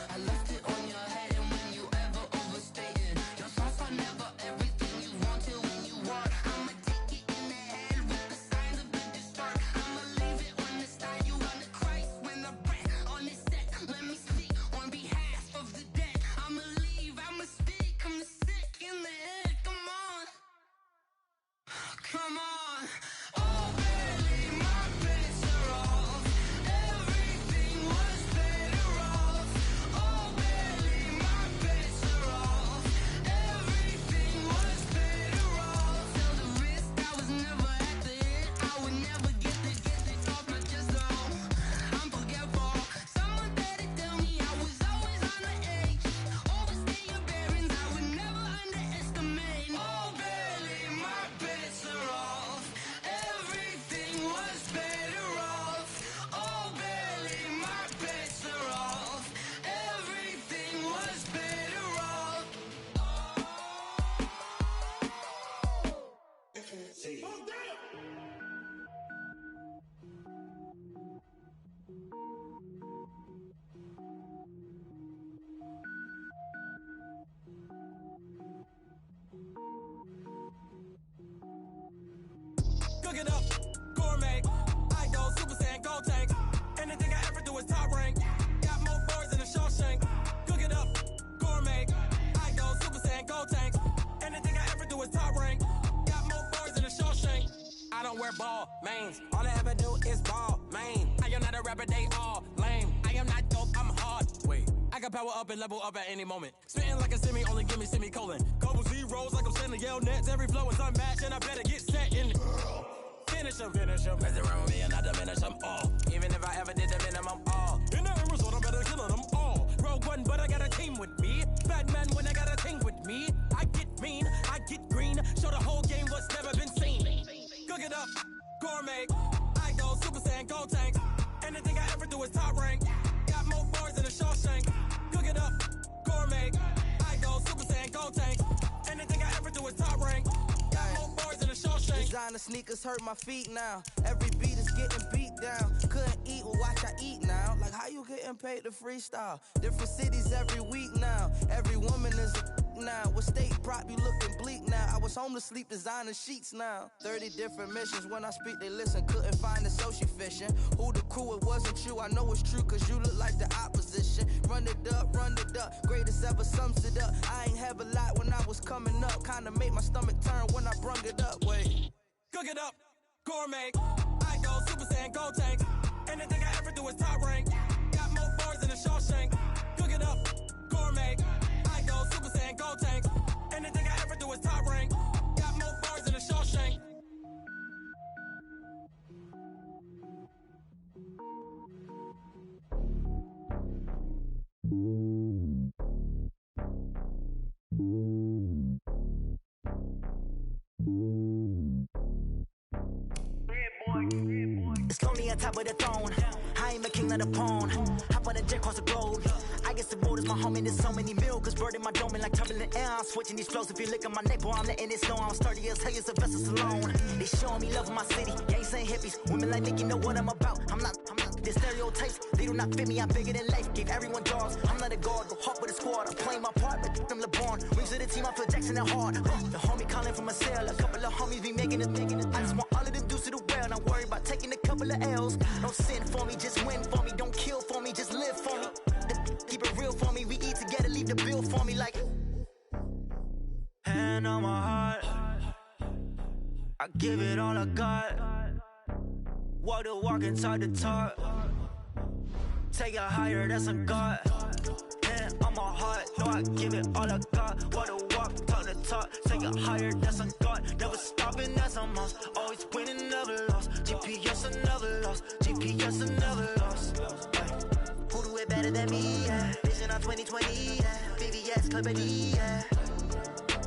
I left it on your head, and when you ever overstated, your thoughts are never everything you wanted when you want. I'ma take it in the head with the signs of the distort. I'ma leave it on the side. You on the Christ when the breath on the set. Let me speak on behalf of the dead. I'ma leave, I'ma speak. I'm the sick in the head. Come on, come on. Oh, barely my bets are off. Everything was better off. Oh, barely my bets are off. Everything was better off. Tell the risk I was never at the end. I would never get the off my chest though. I'm forgetful. Someone better tell me I was always on the edge. Overstay your bearings, I would never underestimate. Oh, barely my bets are off. Everything was better off. Oh, barely my bets are off. Everything was better off. Cook it up, gourmet. I go Super Saiyan, Gold Tank. Anything I ever do is top rank. Got more boards than a Shawshank. Cook it up, gourmet. I go Super Saiyan, Gold Tank. Anything I ever do is top rank. Got more boards than a Shawshank. I don't wear ball mains. All I ever do is ball main. I am not a rapper, they all lame. I am not dope, I'm hard. Wait, I can power up and level up at any moment. Spitting like a semi, only give me semicolon. Couple zeros like I'm sending yell nets. Every flow is unmatched and I better get set in it. Finish them. Mess around with me and I diminish them all. Even if I ever did the minimum all. In the end result, I'm better killing them all. Rogue One, but I got a team with me. Batman when I got a team with me. I get mean, I get green. Show the whole game what's never been seen. Cook it up, gourmet. I go Super Saiyan, Gold Tank. Anything I ever do is top rank. Got more boards than a Shawshank. Cook it up, gourmet. I go Super Saiyan, Gold Tank. Anything I ever do is top rank. Got more boards than a Shawshank. Designer sneakers hurt my feet now. Every beat is getting beat down. Couldn't eat, well watch I eat now. Like how you getting paid to freestyle? Different cities every week now. Every woman is a now. What state prop you looking bleak now? I was home to sleep designing sheets now. 30 different missions. When I speak they listen. Couldn't find the social fishing. Who the crew? It wasn't you. I know it's true cause you look like the opposition. Run it up. Greatest ever sums it up. I ain't have a lot when I was coming up. Kinda made my stomach turn when I brung it up. Wait. Cook it up, gourmet. I go Super Saiyan, Gold Tank. Anything I ever do is top rank. Got more boards than a Shawshank. Cook it up, gourmet. I go Super Saiyan, Gold Tank. Anything I ever do is top rank. Got more boards than a Shawshank. It's lonely on top of the throne. I ain't a king of the pawn. Hop on a jet across the globe. I guess the road is my home and there's so many milk. Cause bird in my dome and like turbulent air. I'm switching these flows. If you look at my neck, boy, I'm letting it snow. I'm sturdy as hell as a vessel alone. They showing me love in my city. Gangs saying hippies. Women like Nick, you know what I'm about. I'm not. The stereotypes, they do not fit me. I'm bigger than life. Gave everyone dogs. I'm not a guard. Go hard with a squad. I'm playing my part, but I'm LeBron. Wings of the team, I feel Jackson and hard. The homie calling from a cell. A couple of homies be making it. I just want all of them dudes to do well. Not worry about taking a couple of L's. Don't sin for me, just win for me. Don't kill for me, just live for me. The keep the bill for me like. Hand on my heart, I give it all I got. Walk the walk and talk the talk. Take it higher, that's a God. Hand on my heart, no, I give it all I got. Walk the walk, talk the talk. Take it higher, that's a God. Never stopping, that's a must. Always winning, never lost. GPS, I never lost. GPS, I never lost. Who do it better than me? Yeah. Vision on 2020, yeah. VVS, Clarity, yeah.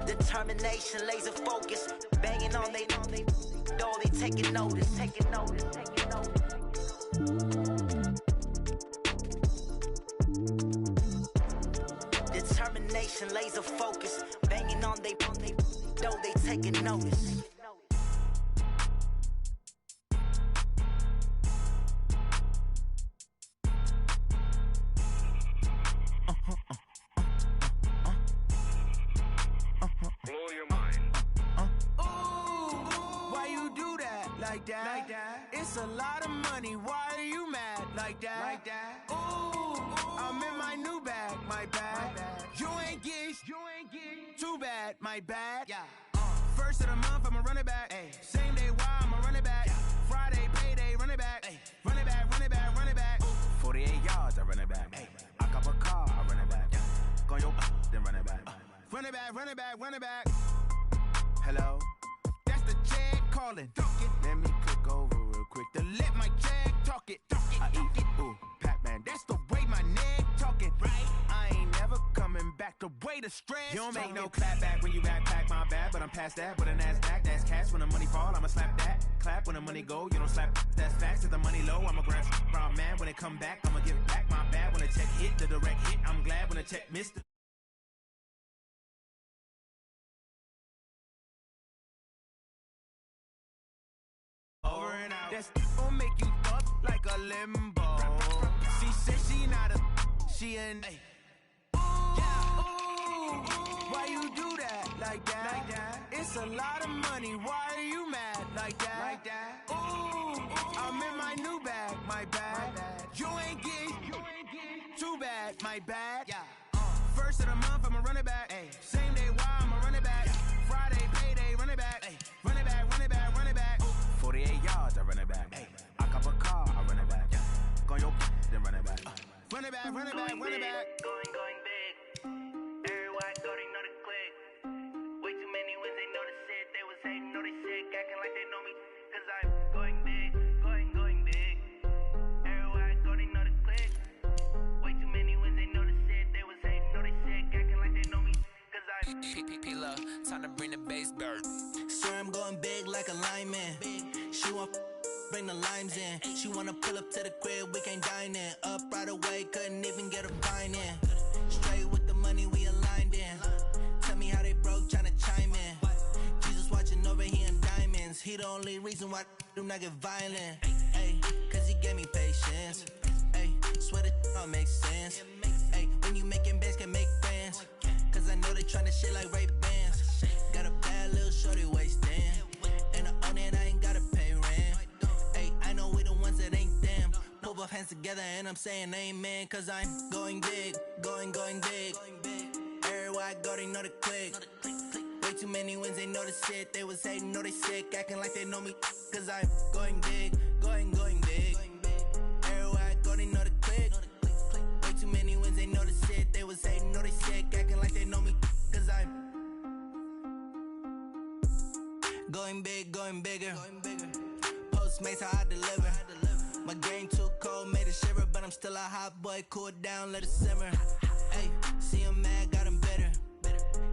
Determination, laser focus. Banging on they know they taking notice, taking notice, taking notice. Determination, laser focus. Banging on they know they taking notice. Like that. It's a lot of money. Why are you mad like that? Like that. Ooh, I'm in my new bag. My bad. You ain't get too bad. My bad. Yeah. First of the month, I'ma run it back. Ay. Same day, why I'ma run it back. Yeah. Friday, payday, run it back. Ay. Run it back, run it back, run it back. 48 yards, I run it back. Ay. I cop a car, I run it back. Yeah. Go your then run it back. Run it back, run it back, run it back. Hello. The check calling. Let me click over real quick to let my check talk it. I eat it. Ooh, Pac-Man, that's the way my neck talking. Right? I ain't never coming back. The way the stress. You don't make no clap back when you backpack, my bad. But I'm past that. With a NASDAQ, that's cash. When the money fall, I'ma slap that. Clap when the money go. You don't slap. That's facts. If the money low, I'ma grab brown man. When it come back, I'ma give back my bad. When the check hit, the direct hit. I'm glad when the check missed it. Over and out. That's gon' make you fuck like a limbo. She said she not a, she an. Why you do that like that? Like that? It's a lot of money. Why are you mad like that? Like that? Ooh, I'm in my new bag. My bad. You ain't get too bad. My bad. Yeah. First of the month, I'ma run it back. Ay. Same day, why I'ma run it back. Friday, payday, run it back. Ay. Run it back, run it back, run it back. 48 yards, I run it back. Ay. I cop a car, I run it back. Yeah. Go your then run it back. Run it back, run it back, run it back. Going big. Everywhere I go, they know the click. Way too many wins, they know the shit. They was hating, know they sick, acting like they know me. Cause I'm going big, going big. Everywhere I go, they know the click. Way too many wins, they know the shit. They was hating, know they sick, acting like they know me. Cause I'm P-P-P-Love, time to bring the bass bird. Swear I'm going big like a lineman. She want bring the limes in. She wanna pull up to the crib, we can't dine in. Up right away, couldn't even get a fine in. Straight with the money we aligned in. Tell me how they broke, tryna chime in. Jesus watching over here in diamonds. He the only reason why do not get violent. Ay, cause he gave me patience. Ay, swear that all makes sense. Ay, when you making bands can make friends. Cause I know they tryna shit like Ray-Bans. Got a bad little shorty wasting. And I own it, I ain't gotta pay rent. Ay, I know we the ones that ain't them. Pull both hands together and I'm saying amen. Cause I'm going big, going big. Everywhere I go, they know the click. Way too many wins, they know the shit. They was hating, know they sick, acting like they know me. Cause I'm going big, going big. Everywhere I go, they know the click. Way too many wins, they know the shit. They was hating, know they sick, acting like they know me. Cause I'm going big, going bigger. Postmates how I deliver. My game too cold, made it shiver, but I'm still a hot boy. Cool it down, let it simmer. Hey, see him mad, got him bitter.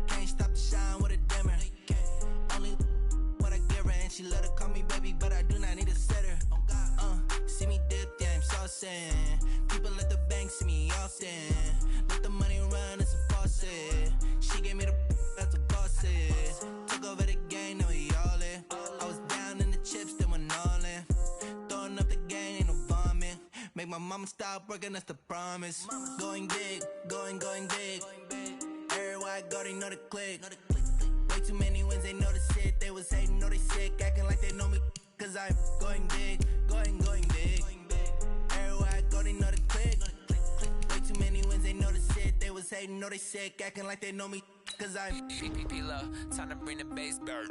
Can't stop the shine with a dimmer. Only what I give her, and she let her call me baby, but I do not need a sitter. See me dip, yeah, I'm saucing. People at the bank see me often. Let the money run, it's a faucet. She gave me the that's a faucet. Took over the game, now we all in. I was down in the chips, then went all in. Throwing up the game, ain't no vomit. Make my mama stop working, that's the promise. Going big, going big. Everywhere I go, they know the click. Way too many wins, they know the shit. They was hating, know they sick, acting like they know me. Cause I'm going big, going big. Everywhere I go, they know the click. Way too many wins, they know the shit. They was hating. hating, know they sick, acting like they know me, cause I'm P-P-P-Love, time to bring the bass bird.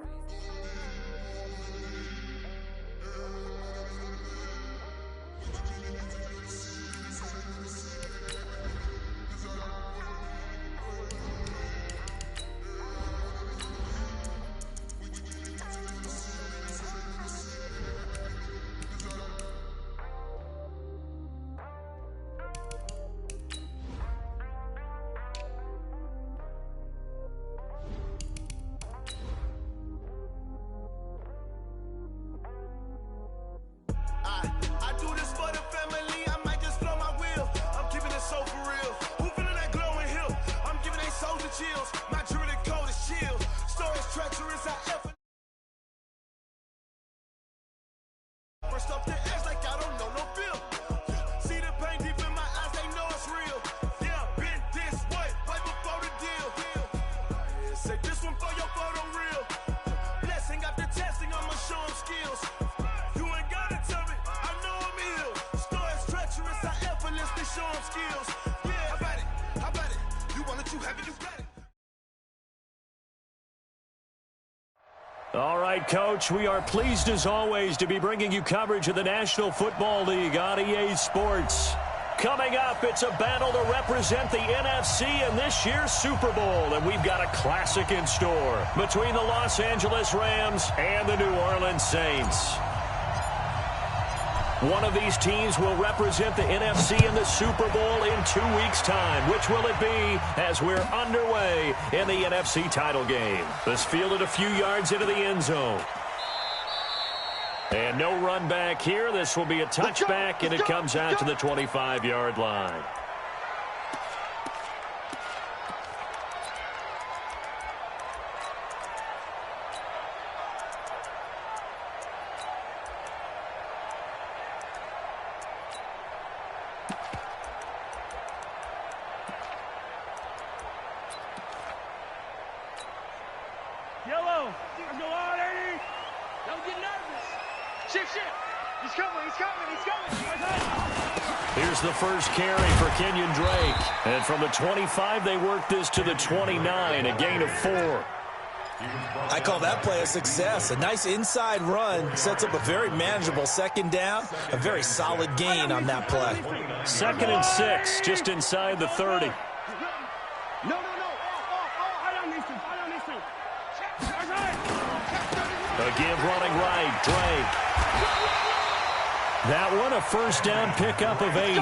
I do this for the family, I might just blow my wheel. I'm keeping it so for real. Who feeling that glowing hill? I'm giving they souls the chills. My jewelry cold is chill. Stories treacherous, I ever. First off the edge like I don't know no feel. See the pain deep in my eyes, they know it's real. Yeah, been this way, right before the deal. Yeah, say this one for your photo real. Blessing after testing, I'ma show them skills. You ain't gotta tell me, I know I'm ill. Stories treacherous, I effortlessly show them skills. Yeah, how about it? How about it? You want it, you have it, you got it. All right, Coach, we are pleased as always to be bringing you coverage of the National Football League on EA Sports. Coming up, it's a battle to represent the NFC in this year's Super Bowl, and we've got a classic in store between the Los Angeles Rams and the New Orleans Saints. One of these teams will represent the NFC in the Super Bowl in 2 weeks' time. Which will it be as we're underway in the NFC title game? This fielded a few yards into the end zone. And no run back here. This will be a touchback, and it comes out to the 25-yard line. Yellow, go on, Eddie. Don't get nervous. Shift. He's coming, he's coming, he's coming. Here's the first carry for Kenyon Drake. And from the 25, they work this to the 29, a gain of 4. I call that play a success. A nice inside run sets up a very manageable second down. A very solid gain on that play. 2nd and 6, just inside the 30. No. I don't need to. Again, running right, Drake. That one, a first down pickup of 8.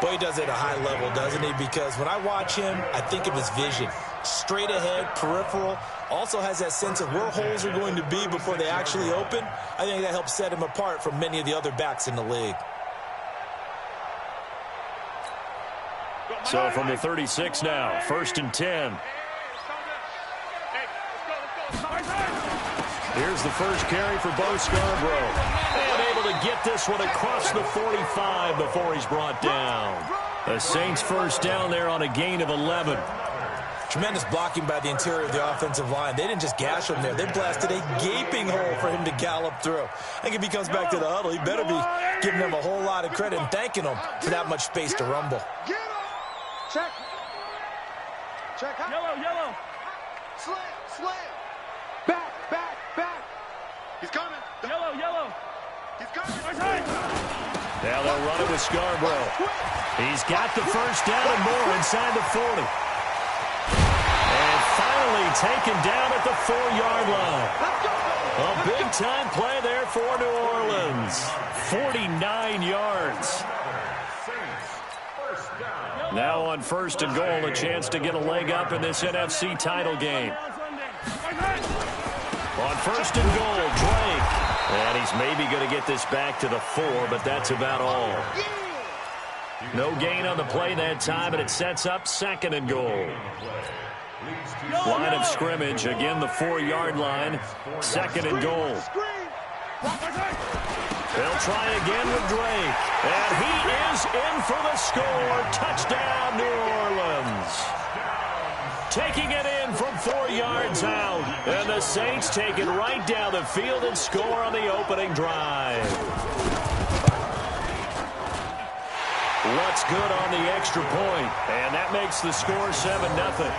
Boy, he does it at a high level, doesn't he? Because when I watch him, I think of his vision. Straight ahead, peripheral. Also has that sense of where holes are going to be before they actually open. I think that helps set him apart from many of the other backs in the league. So from the 36 now, 1st and 10. Here's the first carry for Bo Scarborough. And able to get this one across the 45 before he's brought down. The Saints first down there on a gain of 11. Tremendous blocking by the interior of the offensive line. They didn't just gash him there. They blasted a gaping hole for him to gallop through. I think if he comes back to the huddle, he better be giving them a whole lot of credit and thanking them for that much space to rumble. Check. Yellow. Slam. Back. He's coming. Yellow. He's coming. Now they'll run it with Scarborough. He's got the first down and more inside the 40. And finally taken down at the 4-yard line. A big-time play there for New Orleans. 49 yards. Now on 1st and goal, a chance to get a leg up in this NFC title game. On 1st and goal, Drake. And he's maybe going to get this back to the 4, but that's about all. No gain on the play that time, and it sets up 2nd and goal. Line of scrimmage, again the 4-yard line. 2nd and goal. They'll try again with Drake. And he is in for the score. Touchdown, New Orleans. Taking it in from 4 yards out. And the Saints take it right down the field and score on the opening drive. Lutz good on the extra point, and that makes the score 7-0.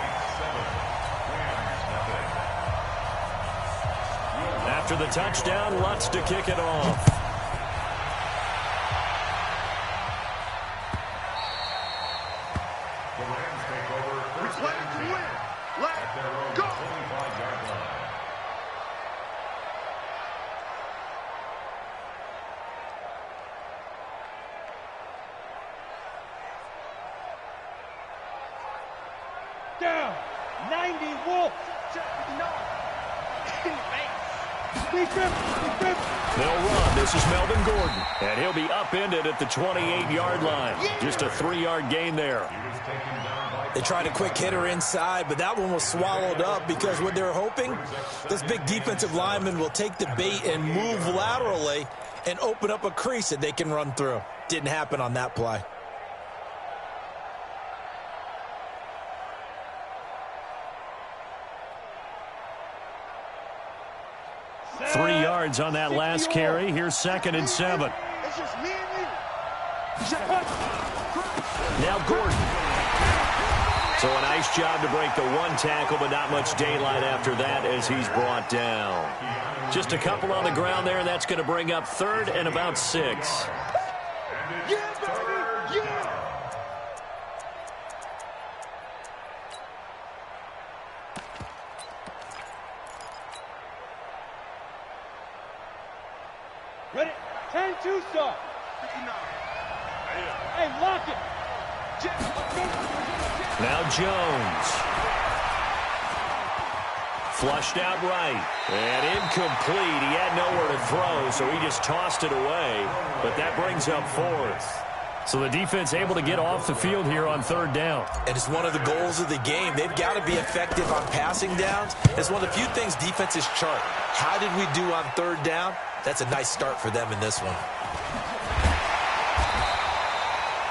After the touchdown, Lutz to kick it off. Down. 90 Wolf. They'll run. This is Melvin Gordon, and he'll be upended at the 28-yard line. Just a 3-yard gain there. They tried a quick hitter inside, but that one was swallowed up because what they're hoping, this big defensive lineman will take the bait and move laterally and open up a crease that they can run through. Didn't happen on that play. 3 yards on that last carry. Here's 2nd and 7. It's just me and you. Now Gordon. So a nice job to break the 1 tackle, but not much daylight after that as he's brought down. Just a couple on the ground there, and that's going to bring up 3rd and about 6. Yeah, baby. Yeah. Ready? 10-2 start. Hey, lock it. Now Jones. Flushed out right. And incomplete. He had nowhere to throw, so he just tossed it away. But that brings up 4th. So the defense able to get off the field here on 3rd down. And it's one of the goals of the game. They've got to be effective on passing downs. It's one of the few things defenses chart. How did we do on 3rd down? That's a nice start for them in this one.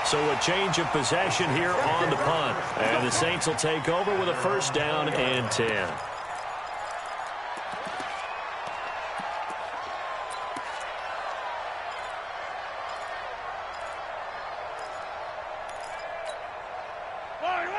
So a change of possession here on the punt. And the Saints will take over with a 1st down and 10.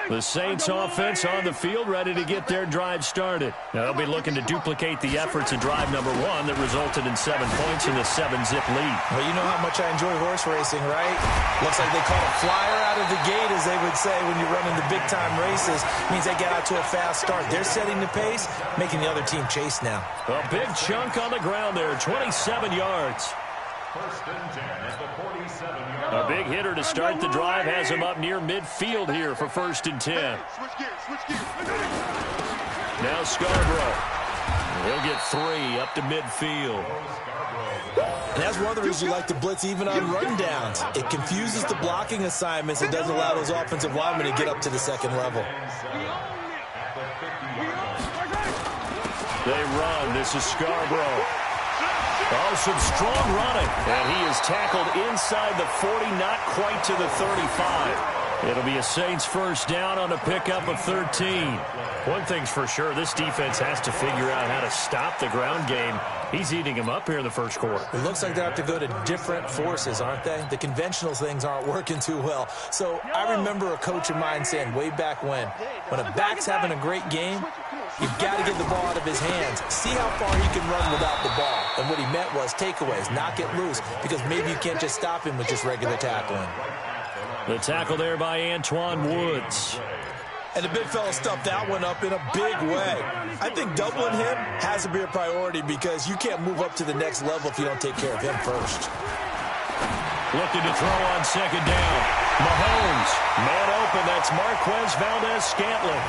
The Saints offense on the field, ready to get their drive started. Now they'll be looking to duplicate the efforts of drive number 1 that resulted in 7 points in the 7-zip lead. Well, you know how much I enjoy horse racing, right? Looks like they caught a flyer out of the gate, as they would say when you're running the big-time races. Means they get out to a fast start. They're setting the pace, making the other team chase now. A big chunk on the ground there, 27 yards. 1st and 10 at the 47-yard. A big hitter to start the drive has him up near midfield here for 1st and 10. Now Scarborough. He'll get 3 up to midfield. And that's one of the reasons you like to blitz even on rundowns. It confuses the blocking assignments and doesn't allow those offensive linemen to get up to the 2nd level. They run. This is Scarborough. Oh, some strong running. And he is tackled inside the 40, not quite to the 35. It'll be a Saints 1st down on a pickup of 13. One thing's for sure, this defense has to figure out how to stop the ground game. He's eating him up here in the 1st quarter. It looks like they have to go to different forces, aren't they? The conventional things aren't working too well. So I remember a coach of mine saying way back when a back's having a great game, you've got to get the ball out of his hands. See how far he can run without the ball. And what he meant was takeaways, knock it loose, because maybe you can't just stop him with just regular tackling. The tackle there by Antoine Woods. And the big fella stuffed that one up in a big way. I think doubling him has to be a priority because you can't move up to the next level if you don't take care of him first. Looking to throw on 2nd down. Mahomes, man open. That's Marquez Valdez-Scantling.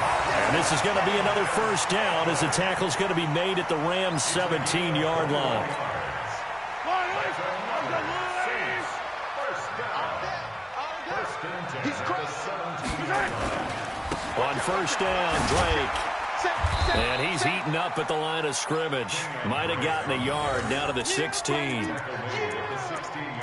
And this is going to be another 1st down as the tackle's going to be made at the Rams' 17-yard line. On 1st down, Drake. And he's heating up at the line of scrimmage. Might have gotten a yard down to the 16.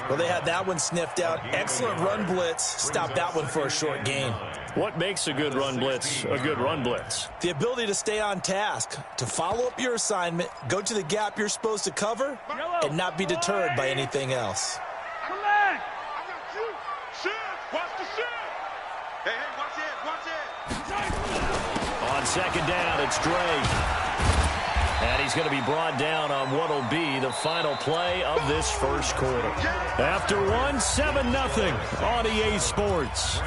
Well, they had that one sniffed out. Excellent run blitz. Stopped that one for a short gain. What makes a good run blitz a good run blitz? The ability to stay on task, to follow up your assignment, go to the gap you're supposed to cover, and not be deterred by anything else. Come on. Hey, watch it. On second down, it's Drake. And he's going to be brought down on what will be the final play of this first quarter. After one, 7-0 on EA Sports.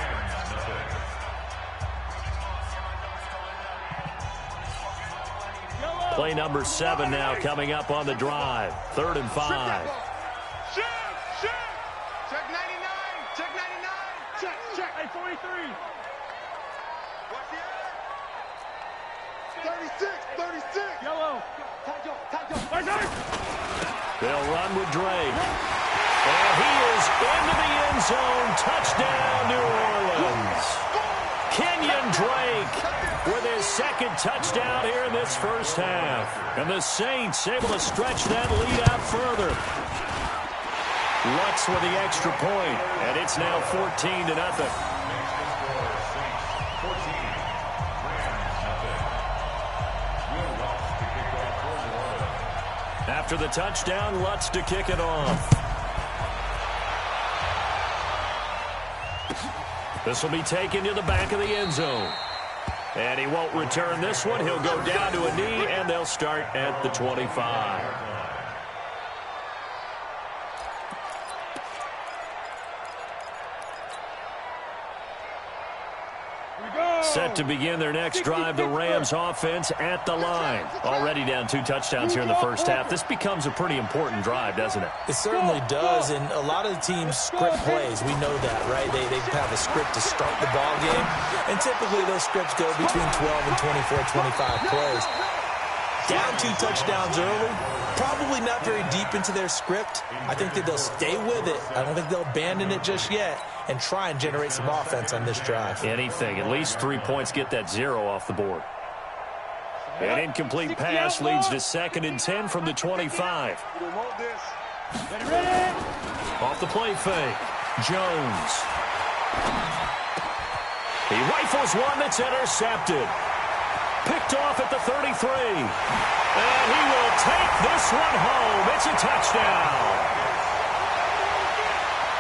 Play number 7 now coming up on the drive. 3rd and 5. Shoot! Check 99! Check 99! Check! Hey, 43! What's the 36! Yellow! They'll run with Drake. And he is into the end zone. Touchdown, New Orleans. Kenyon Drake with his second touchdown here in this first half. And the Saints able to stretch that lead out further. Lutz with the extra point, and it's now 14-0. After the touchdown, Lutz to kick it off. This will be taken to the back of the end zone. And he won't return this one. He'll go down to a knee, and they'll start at the 25. Set to begin their next drive, the Rams offense at the line. Already down 2 touchdowns here in the first half. This becomes a pretty important drive, doesn't it? It certainly does, and a lot of the teams script plays. We know that, right? They have a script to start the ball game, and typically those scripts go between 12 and 24, 25 plays. Down 2 touchdowns early, probably not very deep into their script. I think that they'll stay with it. I don't think they'll abandon it just yet and try and generate some offense on this drive. Anything. At least 3 points get that 0 off the board. An incomplete pass leads to 2nd and 10 from the 25. Off the play fake. Jones. He rifles one that's intercepted. Picked off at the 33. And he will take this one home. It's a touchdown.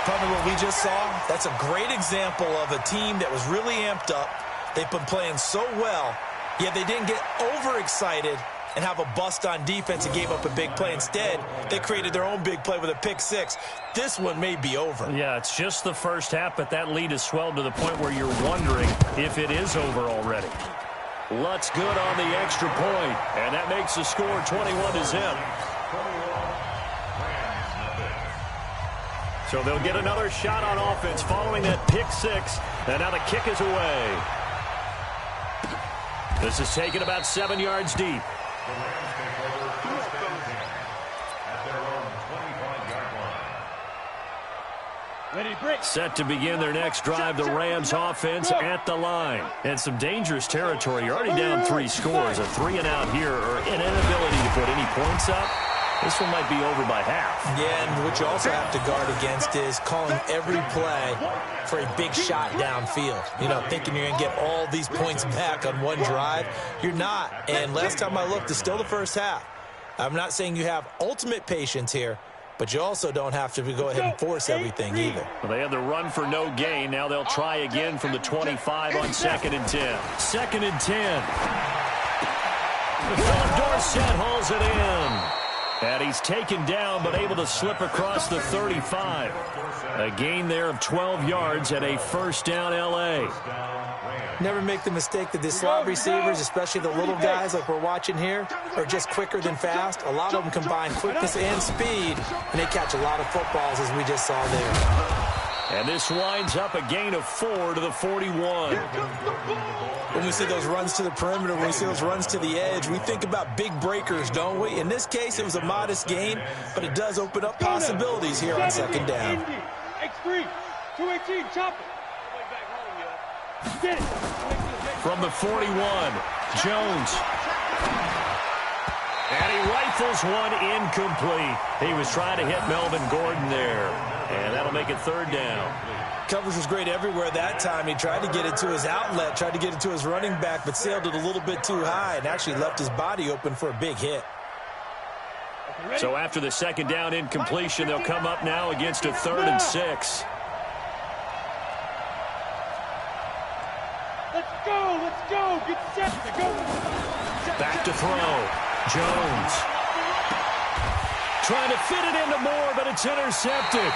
From what we just saw, that's a great example of a team that was really amped up. They've been playing so well, yet they didn't get overexcited and have a bust on defense and gave up a big play. Instead, they created their own big play with a pick 6. This one may be over. Yeah, it's just the first half, but that lead has swelled to the point where you're wondering if it is over already. Lutz good on the extra point, and that makes the score 21-0. So they'll get another shot on offense following that pick 6, and now the kick is away. This is taken about 7 yards deep. Set to begin their next drive, the Rams offense at the line. And some dangerous territory. You're already down 3 scores. A 3 and out here, or an inability to put any points up. This one might be over by half. Yeah, and what you also have to guard against is calling every play for a big shot downfield. You know, thinking you're going to get all these points back on one drive. You're not. And last time I looked, it's still the first half. I'm not saying you have ultimate patience here, but you also don't have to go ahead and force everything either. Well, they had the run for no gain. Now they'll try again from the 25 on 2nd and 10. 2nd and 10. Philip Dorsett hauls it in. And he's taken down, but able to slip across the 35. A gain there of 12 yards and a first down L.A. Never make the mistake that the slot receivers, especially the little guys like we're watching here, are just quicker than fast. A lot of them combine quickness and speed, and they catch a lot of footballs, as we just saw there. And this winds up a gain of 4 to the 41. When we see those runs to the perimeter, when we see those runs to the edge, we think about big breakers, don't we? In this case, it was a modest gain, but it does open up possibilities here on 2nd down. X3, 218, chop it. Get it. From the 41, Jones. And he rifles one incomplete. He was trying to hit Melvin Gordon there. And that'll make it 3rd down. Coverage was great everywhere that time. He tried to get it to his outlet, tried to get it to his running back, but sailed it a little bit too high and actually left his body open for a big hit. So after the 2nd down incompletion, they'll come up now against a 3rd and 6. Get set. Go. Back to throw. Jones. Trying to fit it into Moore, but it's intercepted.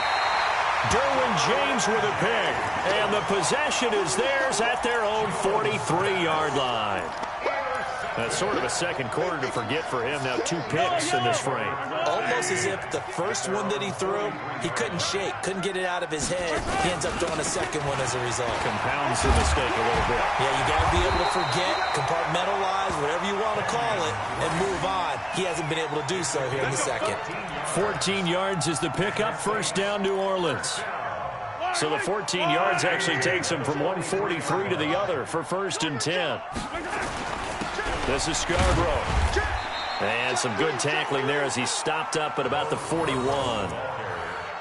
Derwin James with a pick. And the possession is theirs at their own 43-yard line. That's sort of a second quarter to forget for him. Now 2 picks in this frame. Almost as if the first one that he threw, he couldn't shake, couldn't get it out of his head. He ends up throwing a second one as a result. Compounds the mistake a little bit. Yeah, you got to be able to forget, compartmentalize, whatever you want to call it, and move on. He hasn't been able to do so here in the second. 14 yards is the pickup. First down, New Orleans. So the 14 yards actually takes him from 143 to the other for 1st and 10. This is Scarborough. And some good tackling there as he stopped up at about the 41.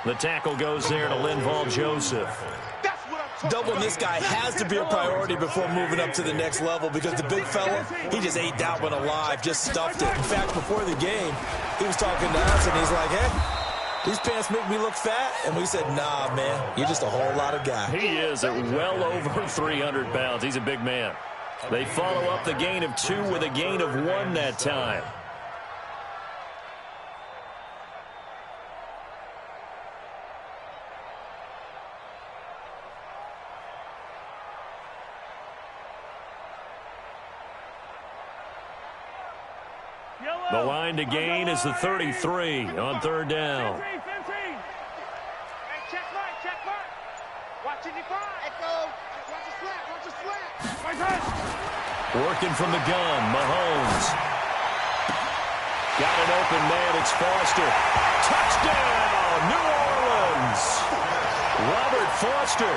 The tackle goes there to Linval Joseph. Doubling this guy has to be a priority before moving up to the next level because the big fella, he just ate that one alive, just stuffed it. In fact, before the game, he was talking to us, and he's like, hey, these pants make me look fat? And we said, nah, man, you're just a whole lot of guy. He is at well over 300 pounds. He's a big man. They follow up the gain of 2 with a gain of 1 that time. The line to gain is the 33 on 3rd down. Hey, check mark. Watch it, Echo. Watch a slap. Working from the gun, Mahomes. Got an open man, it's Foster. Touchdown, New Orleans. Robert Foster,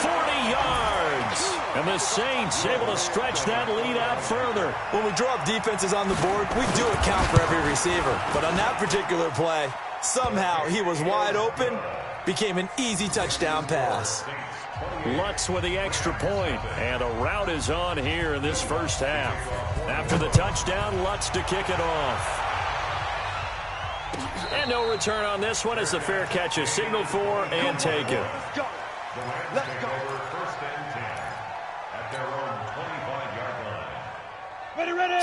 40 yards. And the Saints able to stretch that lead out further. When we draw up defenses on the board, we do account for every receiver. But on that particular play, somehow he was wide open, became an easy touchdown pass. Lutz with the extra point, and a rout is on here in this first half. After the touchdown, Lutz to kick it off. And no return on this one as the fair catch is signaled for and taken. Let's go. First and 10 at their own 25-yard line.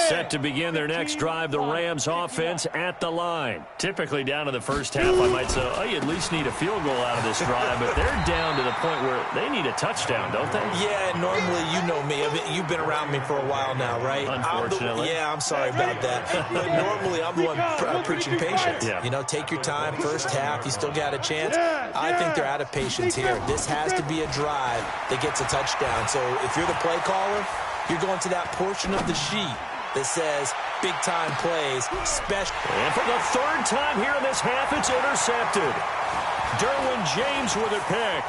Set to begin their next drive, the Rams offense at the line. Typically down to the first half, I might say, oh, you at least need a field goal out of this drive, but they're down to the point where they need a touchdown, don't they? Yeah, normally, you know me. I mean, you've been around me for a while now, right? Unfortunately. I'm sorry about that. But normally, I'm the one preaching patience. Yeah. You know, take your time, first half, you still got a chance. I think they're out of patience here. This has to be a drive that gets a touchdown. So if you're the play caller, you're going to that portion of the sheet that says big-time plays, special. And for the 3rd time here in this half, it's intercepted. Derwin James with a pick.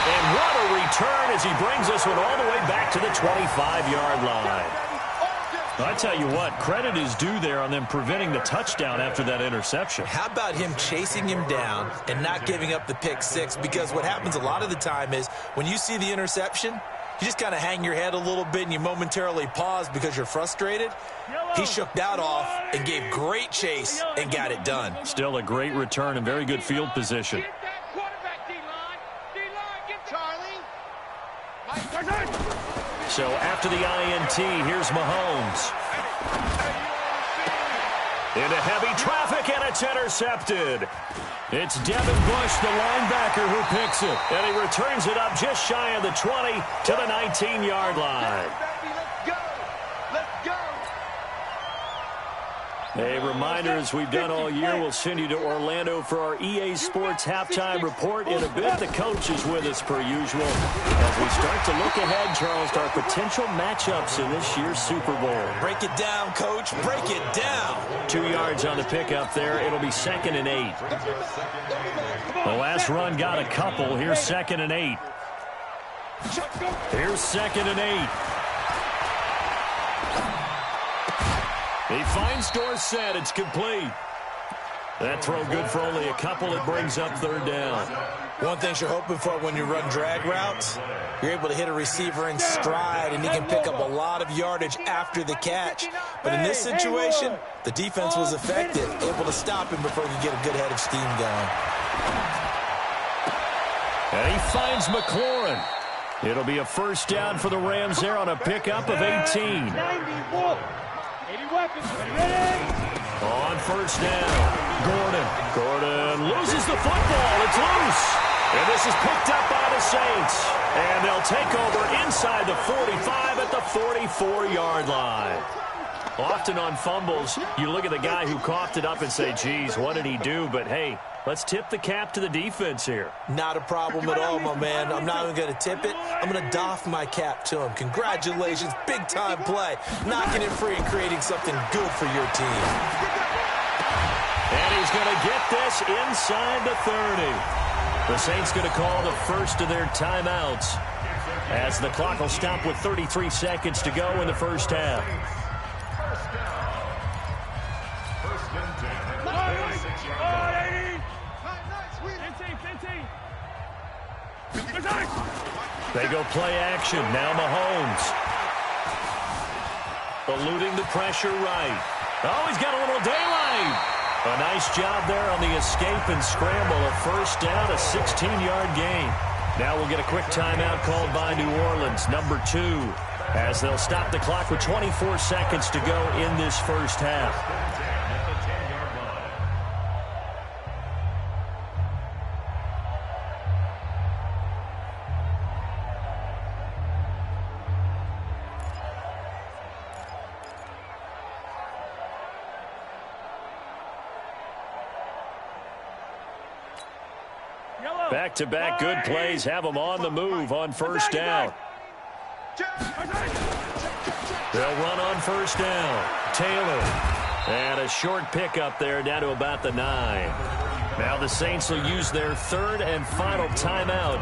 And what a return as he brings this one all the way back to the 25-yard line. I tell you what, credit is due there on them preventing the touchdown after that interception. How about him chasing him down and not giving up the pick six? Because what happens a lot of the time is when you see the interception, you just kind of hang your head a little bit and you momentarily pause because you're frustrated. He shook that off and gave great chase and got it done. Still a great return and very good field position. So after the INT, here's Mahomes. Into heavy traffic, and it's intercepted. It's Devin Bush, the linebacker, who picks it. And he returns it up just shy of the 20 to the 19-yard line. A reminder, as we've done all year, we'll send you to Orlando for our EA Sports halftime report. In a bit, the coach is with us per usual as we start to look ahead, Charles, to our potential matchups in this year's Super Bowl. Break it down, Coach. Break it down. 2 yards on the pickup there. It'll be 2nd and 8. The last run got a couple. Here's 2nd and 8. Here's 2nd and 8. He finds Dorsett. It's complete. That throw good for only a couple. It brings up 3rd down. One thing you're hoping for when you run drag routes, you're able to hit a receiver in stride, and he can pick up a lot of yardage after the catch. But in this situation, the defense was effective, able to stop him before he could get a good head of steam going. And he finds McLaurin. It'll be a first down for the Rams there on a pickup of 18. 80 weapons. Ready? On first down, Gordon loses the football. It's loose. And this is picked up by the Saints. And they'll take over inside the 45 at the 44-yard line. Often on fumbles, you look at the guy who coughed it up and say, geez, what did he do? But, hey, let's tip the cap to the defense here. Not a problem at all, my man. I'm not even going to tip it. I'm going to doff my cap to him. Congratulations, big-time play. Knocking it free and creating something good for your team. And he's going to get this inside the 30. The Saints going to call the first of their timeouts as the clock will stop with 33 seconds to go in the first half. They go play action. Now Mahomes. Eluding the pressure right. Oh, he's got a little daylight. A nice job there on the escape and scramble. A first down, a 16-yard gain. Now we'll get a quick timeout called by New Orleans, number 2, as they'll stop the clock with 24 seconds to go in this first half. Back-to-back good plays have them on the move on first down. They'll run on first down. Taylor. And a short pickup there down to about the 9. Now the Saints will use their third and final timeout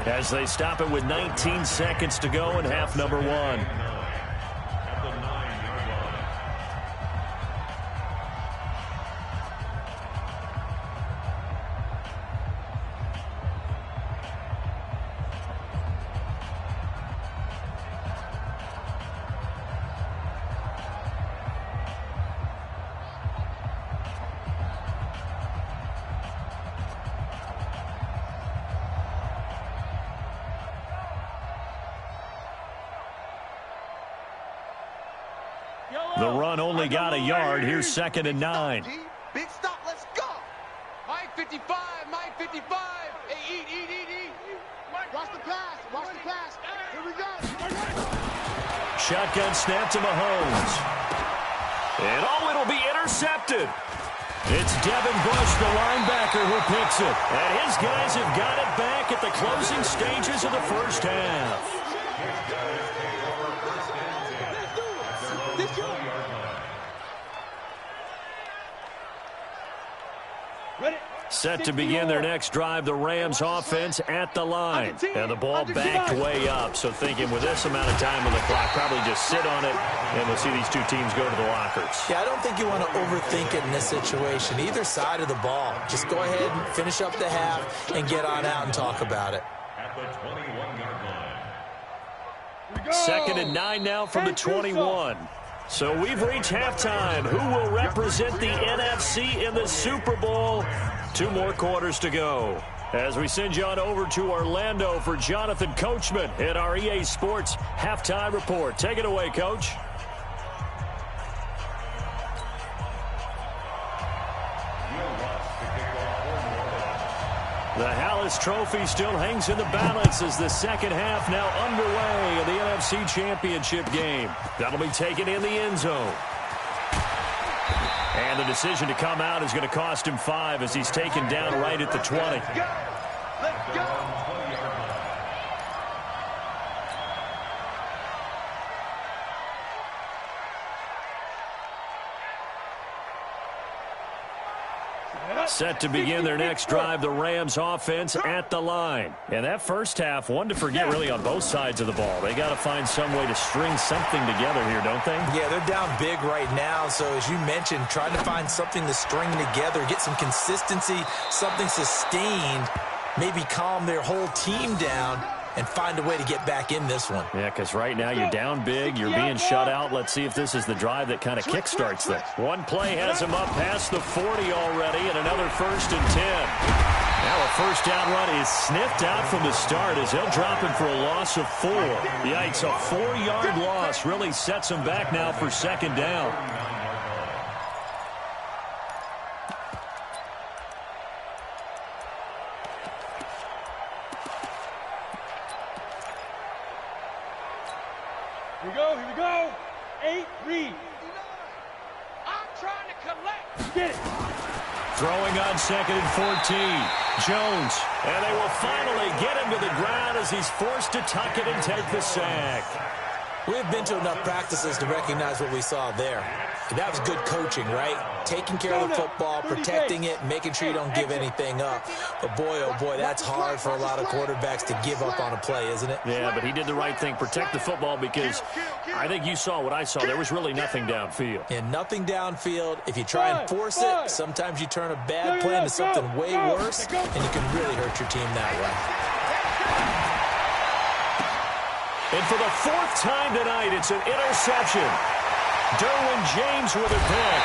as they stop it with 19 seconds to go in half number 1. The run only got a yard. Here's 2nd and 9. Big stop. Let's go. Mike 55. Mike 55. Hey, eat. Watch the pass. Watch the pass. Here we go. Shotgun snap to Mahomes. And it'll be intercepted. It's Devin Bush, the linebacker, who picks it. And his guys have got it back at the closing stages of the first half. Set to begin their next drive, the Rams offense at the line. And the ball backed way up, so thinking with this amount of time on the clock, probably just sit on it, and we'll see these two teams go to the lockers. Yeah, I don't think you want to overthink it in this situation. Either side of the ball. Just go ahead and finish up the half and get on out and talk about it. At the 21-yard line. 2nd and 9 now from the 21. So we've reached halftime. Who will represent the NFC in the Super Bowl? 2 more quarters to go. As we send you on over to Orlando for Jonathan Coachman at our EA Sports Halftime Report. Take it away, Coach. The Hallis Trophy still hangs in the balance as the second half now underway of the NFC Championship game. That'll be taken in the end zone. And the decision to come out is going to cost him 5 as he's taken down right at the 20. Let's go. Set to begin their next drive, the Rams offense at the line. And that first half, one to forget really on both sides of the ball. They got to find some way to string something together here, don't they? Yeah, they're down big right now. So as you mentioned, trying to find something to string together, get some consistency, something sustained, maybe calm their whole team down and find a way to get back in this one. Yeah, because right now you're down big, you're being shut out. Let's see if this is the drive that kind of kickstarts them. One play has him up past the 40 already, and another 1st and 10. Now a first down run is sniffed out from the start as they'll drop him for a loss of 4. Yikes, a 4-yard loss really sets him back now for second down. Here we go. 8, read. I'm trying to collect. Get it. Throwing on 2nd and 14. Jones. And they will finally get him to the ground as he's forced to tuck it and take the sack. We've been to enough practices to recognize what we saw there. That was good coaching, right? Taking care of the football, protecting it, making sure you don't give anything up. But boy, oh boy, that's hard for a lot of quarterbacks to give up on a play, isn't it? Yeah, but he did the right thing. Protect the football because I think you saw what I saw. There was really nothing downfield. And nothing downfield. If you try and force it, sometimes you turn a bad play into something way worse, and you can really hurt your team that way. And for the 4th time tonight, it's an interception. Derwin James with a pick.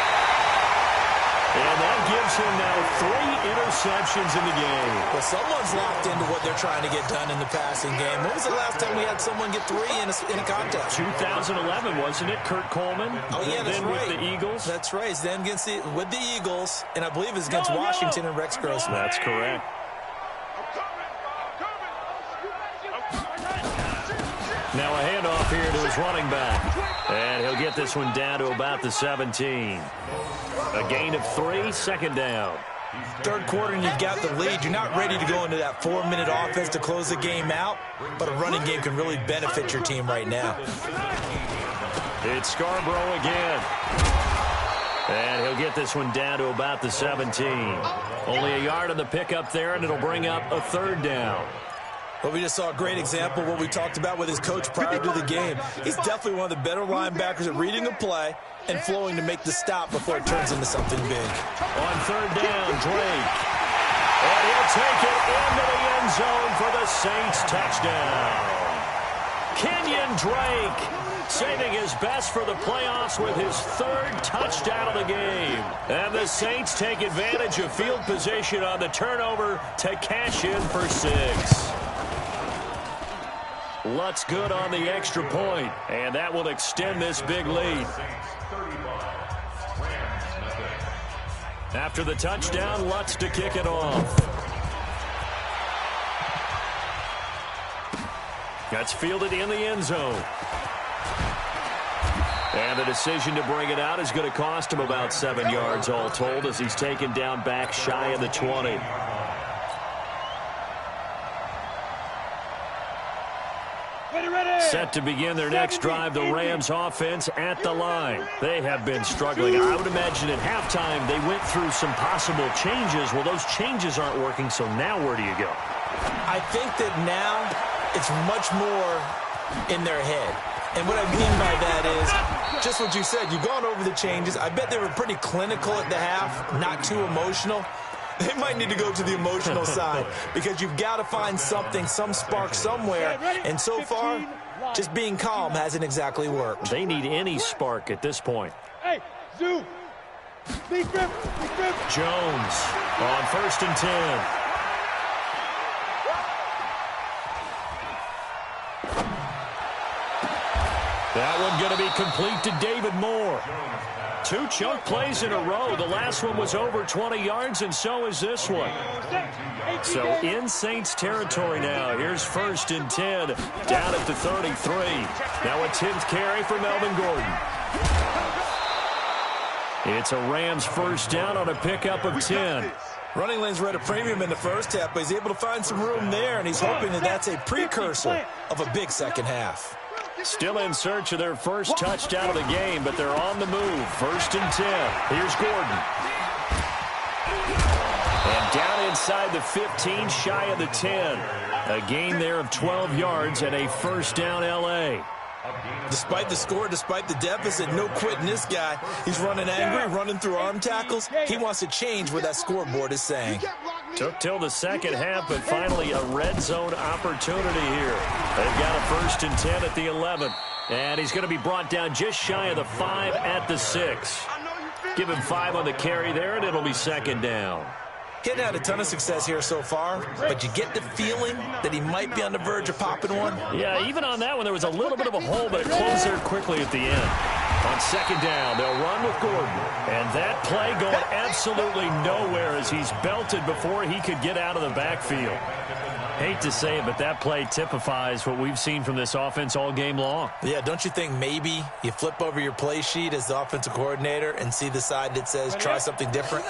And that gives him now 3 interceptions in the game. Well, someone's locked into what they're trying to get done in the passing game. When was the last time we had someone get 3 in a contest? 2011, wasn't it? Kurt Coleman. Oh, yeah, that's then right. With the Eagles. That's right. Then with the Eagles, and I believe it's against Washington and Rex Grossman. That's correct. Now a handoff here to his running back. And he'll get this one down to about the 17. A gain of 3, second down. Third quarter and you've got the lead. You're not ready to go into that 4-minute offense to close the game out, but a running game can really benefit your team right now. It's Scarborough again. And he'll get this one down to about the 17. Only a yard on the pickup there, and it'll bring up a 3rd down. Well, we just saw a great example of what we talked about with his coach prior to the game. He's definitely one of the better linebackers at reading a play and flowing to make the stop before it turns into something big. On 3rd down, Drake. And he'll take it into the end zone for the Saints touchdown. Kenyon Drake saving his best for the playoffs with his 3rd touchdown of the game. And the Saints take advantage of field position on the turnover to cash in for 6. Lutz good on the extra point, and that will extend this big lead. After the touchdown, Lutz to kick it off. That's fielded in the end zone. And the decision to bring it out is going to cost him about 7 yards all told as he's taken down back shy of the 20. Set to begin their next drive, the Rams offense at the line. They have been struggling. I would imagine at halftime they went through some possible changes. Well, those changes aren't working, so now where do you go? I think that now it's much more in their head. And what I mean by that is just what you said. You've gone over the changes. I bet they were pretty clinical at the half, not too emotional. They might need to go to the emotional side because you've got to find something, some spark somewhere. And so far, just being calm hasn't exactly worked. They need any spark at this point. Hey, Zoo. Big grip. Jones on 1st and 10. That one going to be complete to David Moore. 2 chunk plays in a row. The last one was over 20 yards, and so is this one. So in Saints territory now. Here's 1st and 10, down at the 33. Now a 10th carry for Melvin Gordon. It's a Rams 1st down on a pickup of 10. Running lanes were at a premium in the first half, but he's able to find some room there, and he's hoping that that's a precursor of a big second half. Still in search of their first touchdown of the game, but they're on the move. 1st and 10. Here's Gordon. And down inside the 15, shy of the 10. A gain there of 12 yards and a 1st down L.A. Despite the score, despite the deficit, no quitting this guy. He's running angry, running through arm tackles. He wants to change what that scoreboard is saying. Took till the second half, but finally a red zone opportunity here. They've got a 1st and 10 at the 11. And he's going to be brought down just shy of the 5 at the 6. Give him 5 on the carry there, and it'll be 2nd down. He hadn't had a ton of success here so far, but you get the feeling that he might be on the verge of popping one. Yeah, even on that one, there was a little bit of a hole, but it closed there quickly at the end. On second down, they'll run with Gordon. And that play going absolutely nowhere as he's belted before he could get out of the backfield. Hate to say it, but that play typifies what we've seen from this offense all game long. Yeah, don't you think maybe you flip over your play sheet as the offensive coordinator and see the side that says try something different?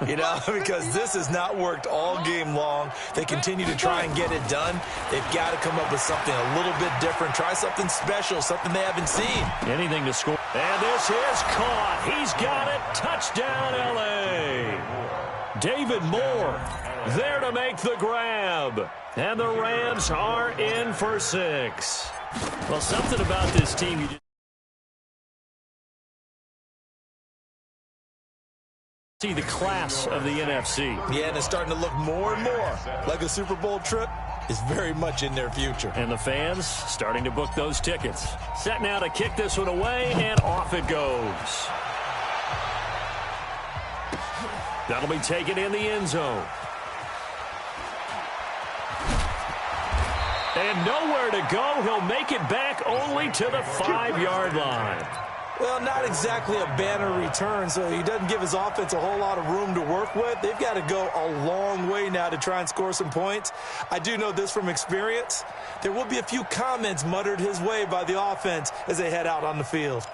You know, because this has not worked all game long. They continue to try and get it done. They've got to come up with something a little bit different. Try something special, something they haven't seen. Anything to score. And this is caught. He's got it. Touchdown, L.A. David Moore there to make the grab. And the Rams are in for 6. Well, something about this team you just see the class of the NFC. Yeah, and it's starting to look more and more like a Super Bowl trip is very much in their future. And the fans starting to book those tickets. Set now to kick this one away, and off it goes. That'll be taken in the end zone. And nowhere to go. He'll make it back only to the 5-yard line. Well, not exactly a banner return, so he doesn't give his offense a whole lot of room to work with. They've got to go a long way now to try and score some points. I do know this from experience. There will be a few comments muttered his way by the offense as they head out on the field.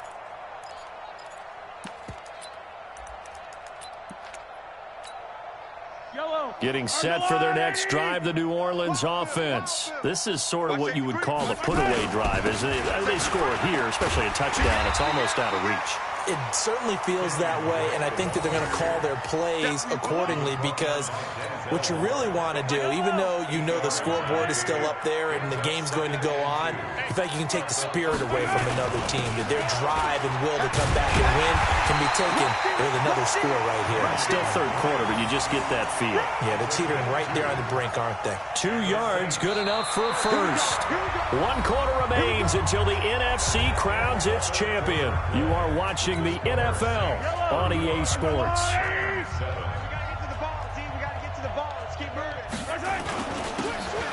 Getting set for their next drive, the New Orleans offense. This is sort of what you would call the put-away drive. As they score here, especially a touchdown, it's almost out of reach. It certainly feels that way, and I think that they're going to call their plays accordingly because what you really want to do, even though you know the scoreboard is still up there and the game's going to go on, in fact, you can take the spirit away from another team. That their drive and will to come back and win can be taken with another score right here. Still third quarter, but you just get that feel. Yeah, they're teetering right there on the brink, aren't they? 2 yards, good enough for a first. 1 quarter remains until the NFC crowns its champion. You are watching the NFL on EA Sports.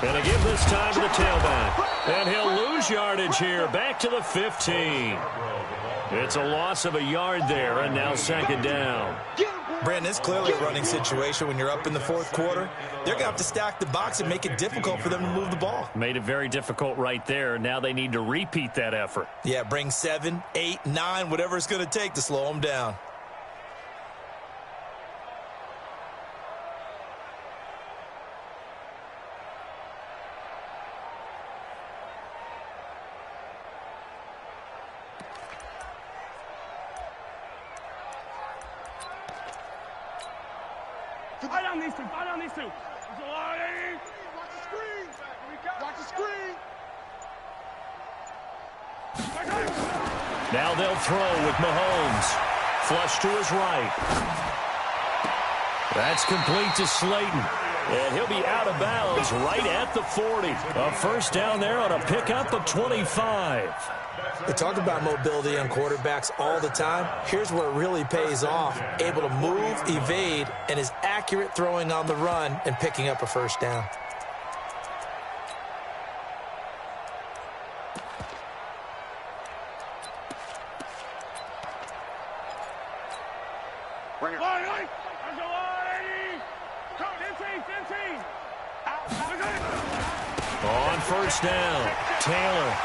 And again this time to the tailback. And he'll lose yardage here, back to the 15. It's a loss of a yard there, and now second down. Brandon, it's clearly a running situation when you're up in the fourth quarter. They're going to have to stack the box and make it difficult for them to move the ball. Made it very difficult right there. Now they need to repeat that effort. Yeah, bring 7, 8, 9, whatever it's going to take to slow them down. Fight on these two. Fight on these two. Watch the screen. Watch the screen. Now they'll throw with Mahomes. Flush to his right. That's complete to Slayton. And he'll be out of bounds right at the 40. A first down there on a pickup of 25. They talk about mobility on quarterbacks all the time. Here's where it really pays off. Able to move, evade, and is accurate throwing on the run and picking up a first down. On first down, Taylor.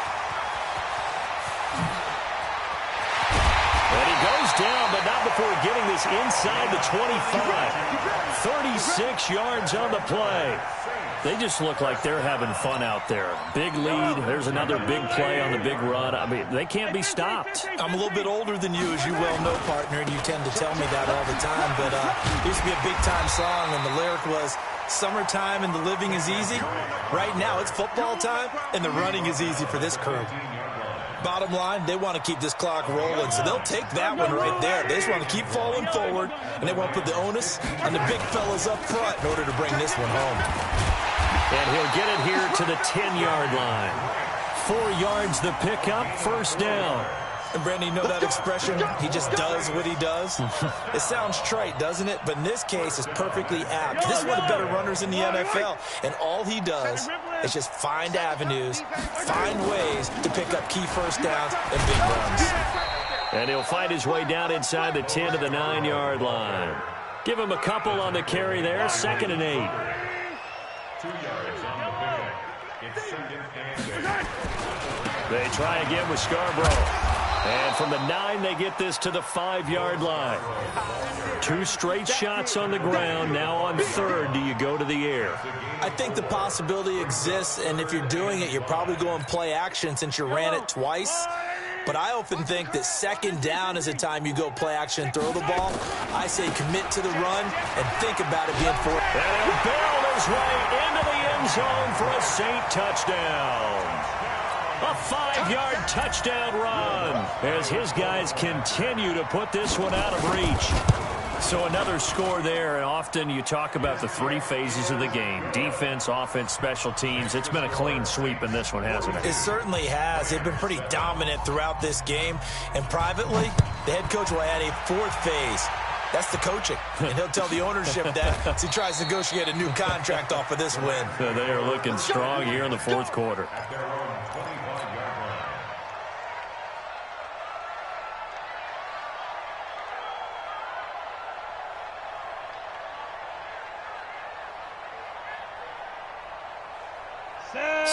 And he goes down, but not before getting this inside the 25. 36 yards on the play. They just look like they're having fun out there. Big lead. There's another big play on the big run. I mean, they can't be stopped. I'm a little bit older than you, as you well know, partner, and you tend to tell me that all the time. But it used to be a big-time song, and the lyric was, "Summertime and the living is easy." Right now, it's football time, and the running is easy for this crew. Bottom line, they want to keep this clock rolling, so they'll take that one right there. They just want to keep falling forward, and they want to put the onus on the big fellas up front in order to bring this one home. And he'll get it here to the 10-yard line. 4 yards the pickup, first down. And Brandon, you know that expression, he just does what he does? It sounds trite, doesn't it? But in this case, it's perfectly apt. This is one of the better runners in the NFL. And all he does is just find avenues, find ways to pick up key first downs and big runs. And he'll fight his way down inside the 10 to the 9-yard line. Give him a couple on the carry there, 2nd and 8. 2 yards on the pick. It's 2nd and 8. They try again with Scarborough. And from the 9, they get this to the 5-yard line. 2 straight shots on the ground. Now on 3rd, do you go to the air? I think the possibility exists, and if you're doing it, you're probably going play action since you ran it twice. But I often think that 2nd down is a time you go play action and throw the ball. I say commit to the run and think about it being forced. And he'll barrel his way into the end zone for a Saint touchdown. A 5-yard touchdown run as his guys continue to put this one out of reach. So another score there, and often you talk about the 3 phases of the game. Defense, offense, special teams. It's been a clean sweep in this one, hasn't it? It certainly has. They've been pretty dominant throughout this game. And privately, the head coach will add a 4th phase. That's the coaching. And he'll tell the ownership that as he tries to negotiate a new contract off of this win. So they are looking strong here in the 4th quarter.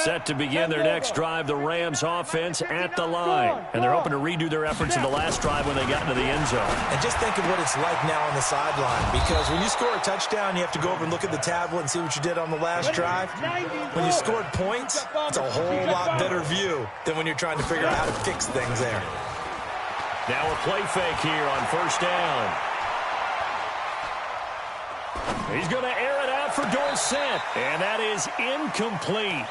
Set to begin their next drive, the Rams offense at the line. And they're hoping to redo their efforts in the last drive when they got into the end zone. And just think of what it's like now on the sideline. Because when you score a touchdown, you have to go over and look at the tablet and see what you did on the last drive. When you scored points, it's a whole lot better view than when you're trying to figure out how to fix things there. Now a play fake here on 1st down. He's going to air it out for Dorsett. And that is incomplete.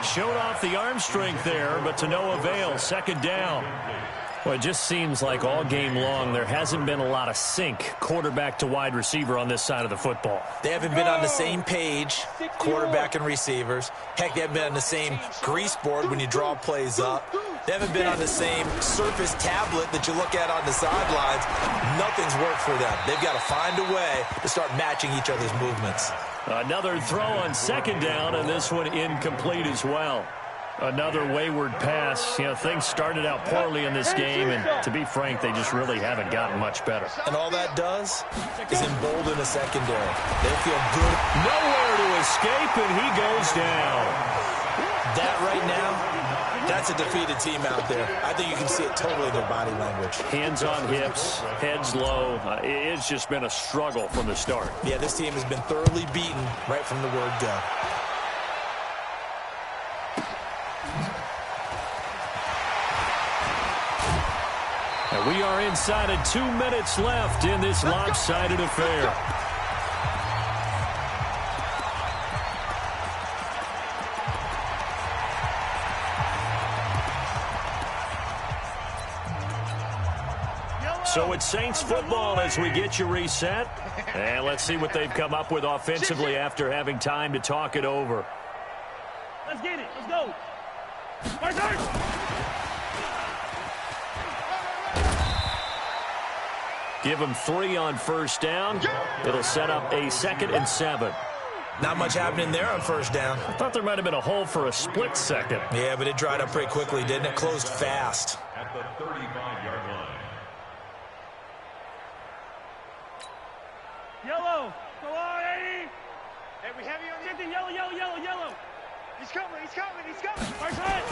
Showed off the arm strength there, but to no avail. 2nd down. Well, it just seems like all game long there hasn't been a lot of sync quarterback to wide receiver on this side of the football. They haven't been on the same page, quarterback and receivers. Heck, they haven't been on the same grease board when you draw plays up. They haven't been on the same surface tablet that you look at on the sidelines. Nothing's worked for them. They've got to find a way to start matching each other's movements. Another throw on 2nd down, and this one incomplete as well. Another wayward pass. You know, things started out poorly in this game, and to be frank, they just really haven't gotten much better. And all that does is embolden a secondary. They feel good. Nowhere to escape, and he goes down. That right now, that's a defeated team out there. I think you can see it totally in their body language. Hands on hips, heads low. It's just been a struggle from the start. Yeah, this team has been thoroughly beaten right from the word go. And we are inside of 2 minutes left in this lopsided affair. So it's Saints football as we get you reset. And let's see what they've come up with offensively after having time to talk it over. Let's get it. Let's go. Give them 3 on 1st down. It'll set up a 2nd and 7. Not much happening there on 1st down. I thought there might have been a hole for a split second. Yeah, but it dried up pretty quickly, didn't it? Closed fast. At the 35-yard line. Yellow. Go on, Eddie. Hey, we heavy on the yellow, yellow, yellow, yellow. He's coming, he's coming, he's coming. First hit.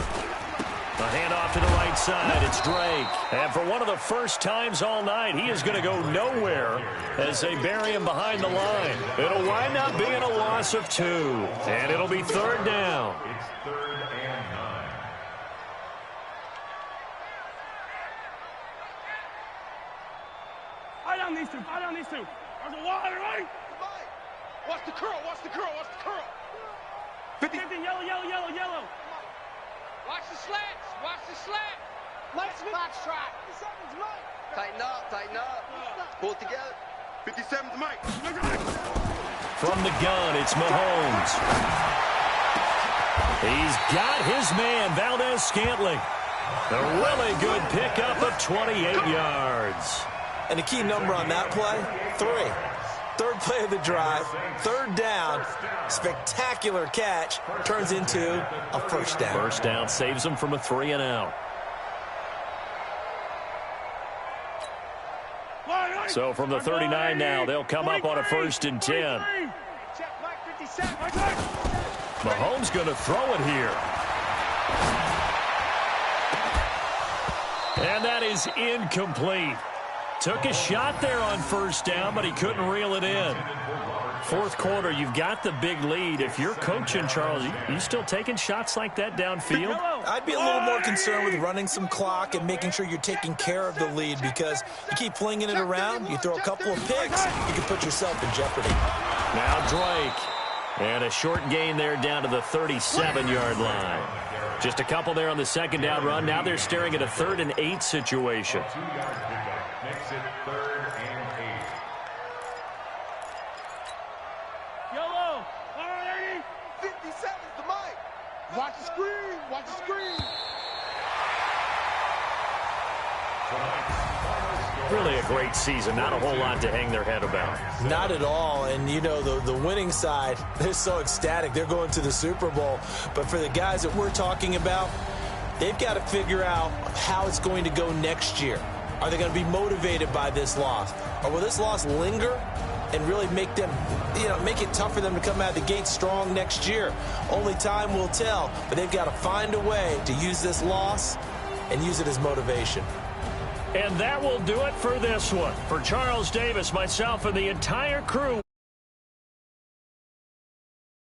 A handoff to the right side. It's Drake. And for one of the first times all night, he is going to go nowhere as they bury him behind the line. It'll wind up being a loss of 2. And it'll be 3rd down. It's 3rd and 9. Eye down these two, eye down these two. There's a water, right? Watch the curl, watch the curl, watch the curl. 50. Yellow, yellow, yellow, yellow. Watch the slats, watch the slat. Let's box track. 57's Mike. Tighten up, tighten up. Pull it together. 57's Mike. From the gun, it's Mahomes. He's got his man, Valdez Scantling. A really good pickup of 28 yards. And the key number on that play, 3. Third play of the drive, third down, spectacular catch, turns into a first down. First down saves them from a 3-and-out. So from the 39 now, they'll come up on a 1st and 10. Mahomes going to throw it here. And that is incomplete. Took a shot there on 1st down, but he couldn't reel it in. 4th quarter, you've got the big lead. If you're coaching, Charles, you still taking shots like that downfield? I'd be a little more concerned with running some clock and making sure you're taking care of the lead, because you keep flinging it around, you throw a couple of picks, you can put yourself in jeopardy. Now Drake. And a short gain there down to the 37-yard line. Just a couple there on the 2nd down run. Now they're staring at a 3rd and 8 situation. Makes it 3rd and 8. Yellow. All right, 50 seconds to Mike. Watch the screen. Watch the screen. Really a great season. Not a whole lot to hang their head about. Not at all. And, you know, the winning side, they're so ecstatic. They're going to the Super Bowl. But for the guys that we're talking about, they've got to figure out how it's going to go next year. Are they going to be motivated by this loss? Or will this loss linger and really make them, make it tough for them to come out of the gate strong next year? Only time will tell. But they've got to find a way to use this loss and use it as motivation. And that will do it for this one. For Charles Davis, myself, and the entire crew.